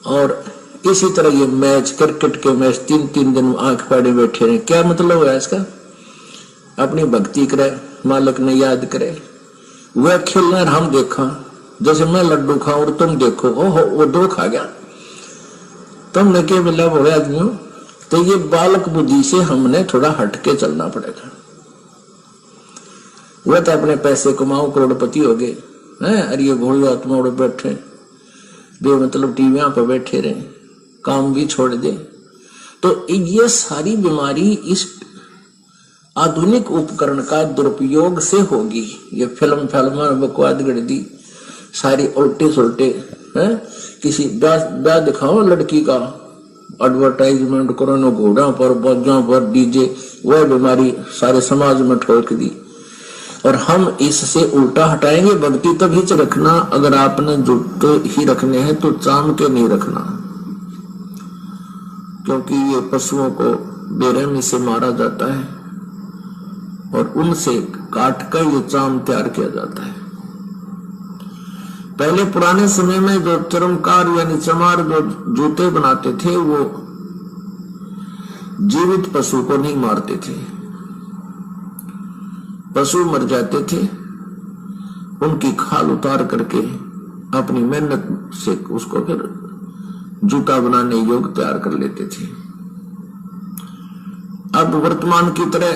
और इसी तरह ये मैच, क्रिकेट के मैच 3-3 दिन आंख फाड़े बैठे रहे, क्या मतलब है इसका? अपनी भक्ति करे, मालिक ने याद करे, वह खेलना हम देखा, जैसे मैं लड्डू खाऊं और तुम देखो, ओहो वो 2 खा गया, तुमने क्या मिला बोले आदमियों। तो ये बालक बुद्धि से हमने थोड़ा हटके चलना पड़ेगा। वह तो अपने पैसे कमाओ, करोड़पति हो गए हैं, अरे ये भोले आत्मा उड़ बैठे बेमतलब टीवियां पर बैठे रहे, काम भी छोड़ दे। तो ये सारी बीमारी इस आधुनिक उपकरण का दुरुपयोग से होगी। ये फिल्म बकवाद गढ़ सारी उल्टे सुलटे हैं। किसी ब्याह दिखाओ लड़की का, एडवर्टाइजमेंट करो, न घोड़ा पर, बाजा पर, डीजे, वह बीमारी सारे समाज में ठोक दी। और हम इससे उल्टा हटाएंगे। भक्ति तभी से रखना, अगर आपने जुट ही रखने हैं तो चाम के नहीं रखना, क्योंकि ये पशुओं को बेरहमी से मारा जाता है और उनसे काट कर ये चाम तैयार किया जाता है। पहले पुराने समय में जो चर्मकार यानी चमार जो जूते बनाते थे, वो जीवित पशु को नहीं मारते थे। पशु मर जाते थे, उनकी खाल उतार करके अपनी मेहनत से उसको फिर जूता बनाने योग्य तैयार कर लेते थे। अब वर्तमान की तरह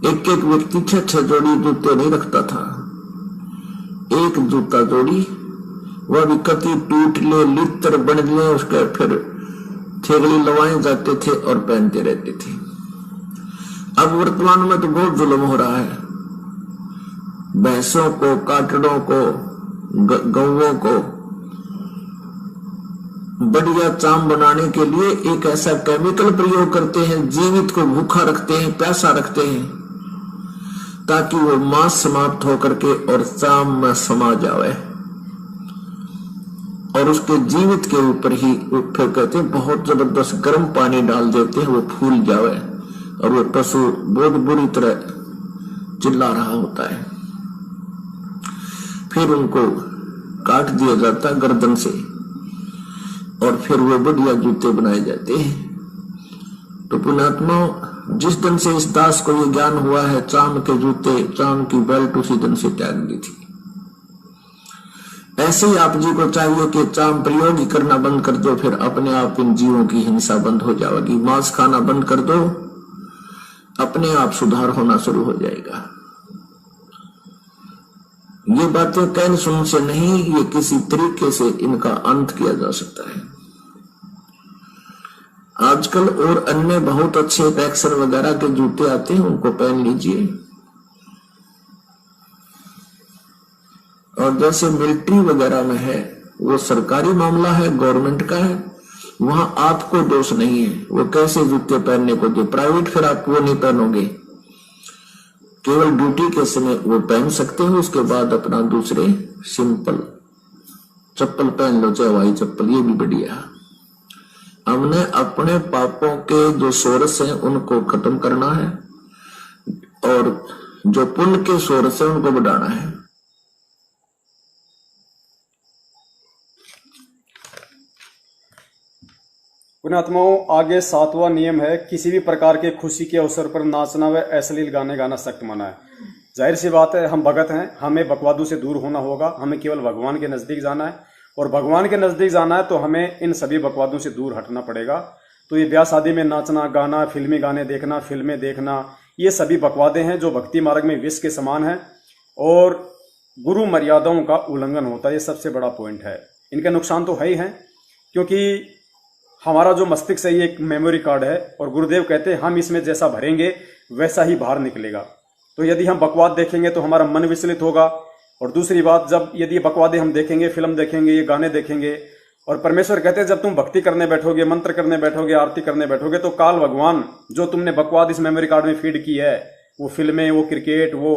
एक एक व्यक्ति 6-6 जोड़ी जूते नहीं रखता था। एक जूता जोड़ी, वह भी कति टूट ले, लित्र बन ले, उसके फिर थेगड़ी लवाए जाते थे और पहनते रहते थे। अब वर्तमान में तो बहुत जुल्म हो रहा है। भैंसों को, काटड़ों को, गौवों को बढ़िया चाम बनाने के लिए एक ऐसा केमिकल प्रयोग करते हैं, जीवित को भूखा रखते हैं, प्यासा रखते हैं, ताकि वो मांस समाप्त होकर के और चाम में समा जाए। और उसके जीवित के ऊपर ही फिर कहते हैं बहुत जबरदस्त गर्म पानी डाल देते हैं, वो फूल जावे और वो पशु बहुत बुरी तरह चिल्ला रहा होता है। फिर उनको काट दिया जाता है गर्दन से और फिर वो बढ़िया जूते बनाए जाते हैं। तो पुण्यात्मा, जिस दिन से इस दास को ये ज्ञान हुआ है चांद के जूते, चांद की बेल्ट उसी दिन से त्याग दी थी। ऐसे ही आप जी को चाहिए कि चांद प्रयोग ही करना बंद कर दो, फिर अपने आप इन जीवों की हिंसा बंद हो जाएगी। मांस खाना बंद कर दो, अपने आप सुधार होना शुरू हो जाएगा। ये बातें कहन सुन से नहीं, ये किसी तरीके से इनका अंत किया जा सकता है। आजकल और अन्य बहुत अच्छे एक्शन वगैरह के जूते आते हैं, उनको पहन लीजिए। और जैसे मिलिट्री वगैरह में है, वो सरकारी मामला है, गवर्नमेंट का है, वहां आपको दोष नहीं है वो कैसे जूते पहनने को दे। प्राइवेट फिर आप वो नहीं पहनोगे, केवल ड्यूटी के समय वो पहन सकते हो, उसके बाद अपना दूसरे सिंपल चप्पल पहन लो, चाहे हवाई चप्पल, ये भी बढ़िया। हमने अपने पापों के जो सोर्स हैं उनको खत्म करना है और जो पुण्य के सोर्स है उनको बढ़ाना है। पुण्यात्माओं, आगे 7वां नियम है, किसी भी प्रकार के खुशी के अवसर पर नाचना व अश्लील गाने गाना सख्त मना है। जाहिर सी बात है, हम भगत हैं, हमें बकवादों से दूर होना होगा, हमें केवल भगवान के नजदीक जाना है और भगवान के नजदीक जाना है तो हमें इन सभी बकवादों से दूर हटना पड़ेगा। तो ये ब्याह शादी में नाचना गाना, फिल्मी गाने देखना, फिल्में देखना, ये सभी बकवादे हैं जो भक्ति मार्ग में विष के समान है और गुरु मर्यादाओं का उल्लंघन होता है। ये सबसे बड़ा पॉइंट है। इनके नुकसान तो है ही हैं, क्योंकि हमारा जो मस्तिष्क है ये एक मेमोरी कार्ड है और गुरुदेव कहते हैं हम इसमें जैसा भरेंगे वैसा ही बाहर निकलेगा। तो यदि हम बकवाद देखेंगे तो हमारा मन विचलित होगा। और दूसरी बात, जब यदि बकवादे हम देखेंगे, फिल्म देखेंगे, ये गाने देखेंगे, और परमेश्वर कहते हैं जब तुम भक्ति करने बैठोगे, मंत्र करने बैठोगे, आरती करने बैठोगे, तो काल भगवान जो तुमने बकवाद इस मेमोरी कार्ड में फीड की है, वो फिल्में, वो क्रिकेट, वो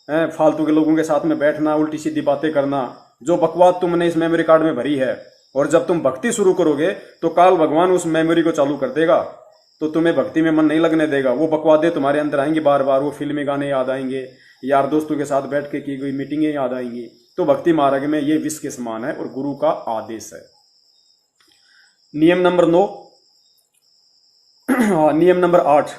फालतू के लोगों के साथ में बैठना, उल्टी सीधी बातें करना, जो बकवाद तुमने इस मेमोरी कार्ड में भरी है, और जब तुम भक्ति शुरू करोगे तो काल भगवान उस मेमोरी को चालू कर देगा, तो तुम्हें भक्ति में मन नहीं लगने देगा। वो बकवादे तुम्हारे अंदर आएंगी बार बार, वो फिल्मी गाने याद आएंगे, यार दोस्तों के साथ बैठ के की गई मीटिंगें याद आएंगी। तो भक्ति मार्ग में ये विष के समान है और गुरु का आदेश है। नियम नंबर 9, नियम नंबर 8,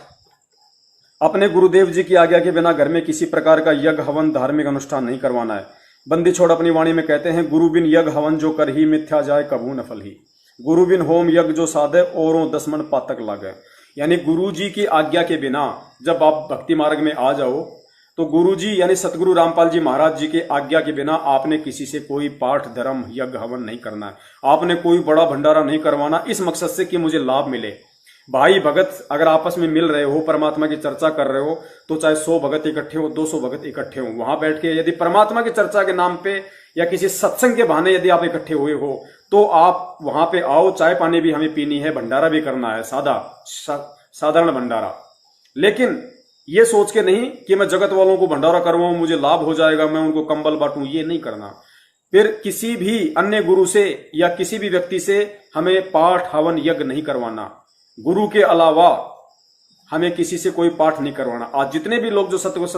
अपने गुरुदेव जी की आज्ञा के बिना घर में किसी प्रकार का यज्ञ हवन धार्मिक अनुष्ठान नहीं करवाना है। बंदी छोड़ अपनी वाणी में कहते हैं, गुरु बिन यज्ञ हवन जो कर ही मिथ्या जाए कभू न फल ही। गुरु बिन होम यज्ञ जो साधे औरों 10 मन पातक लागे। यानी गुरु जी की आज्ञा के बिना जब आप भक्ति मार्ग में आ जाओ तो गुरु जी यानी सतगुरु रामपाल जी महाराज जी के आज्ञा के बिना आपने किसी से कोई पाठ धर्म यज्ञ हवन नहीं करना है। आपने कोई बड़ा भंडारा नहीं करवाना इस मकसद से कि मुझे लाभ मिले। भाई भगत अगर आपस में मिल रहे हो, परमात्मा की चर्चा कर रहे हो, तो चाहे 100 भगत इकट्ठे हो, 200 भगत इकट्ठे हो, वहां बैठ के यदि परमात्मा की चर्चा के नाम पे या किसी सत्संग के बहाने यदि आप इकट्ठे हुए हो तो आप वहां पे आओ। चाय पानी भी हमें पीनी है, भंडारा भी करना है, साधारण भंडारा। लेकिन ये सोच के नहीं कि मैं जगत वालों को भंडारा करवाऊं, मुझे लाभ हो जाएगा, मैं उनको कंबल बांटूं, ये नहीं करना। फिर किसी भी अन्य गुरु से या किसी भी व्यक्ति से हमें पाठ हवन यज्ञ नहीं करवाना। गुरु के अलावा हमें किसी से कोई पाठ नहीं करवाना। आज जितने भी लोग जो सतलोक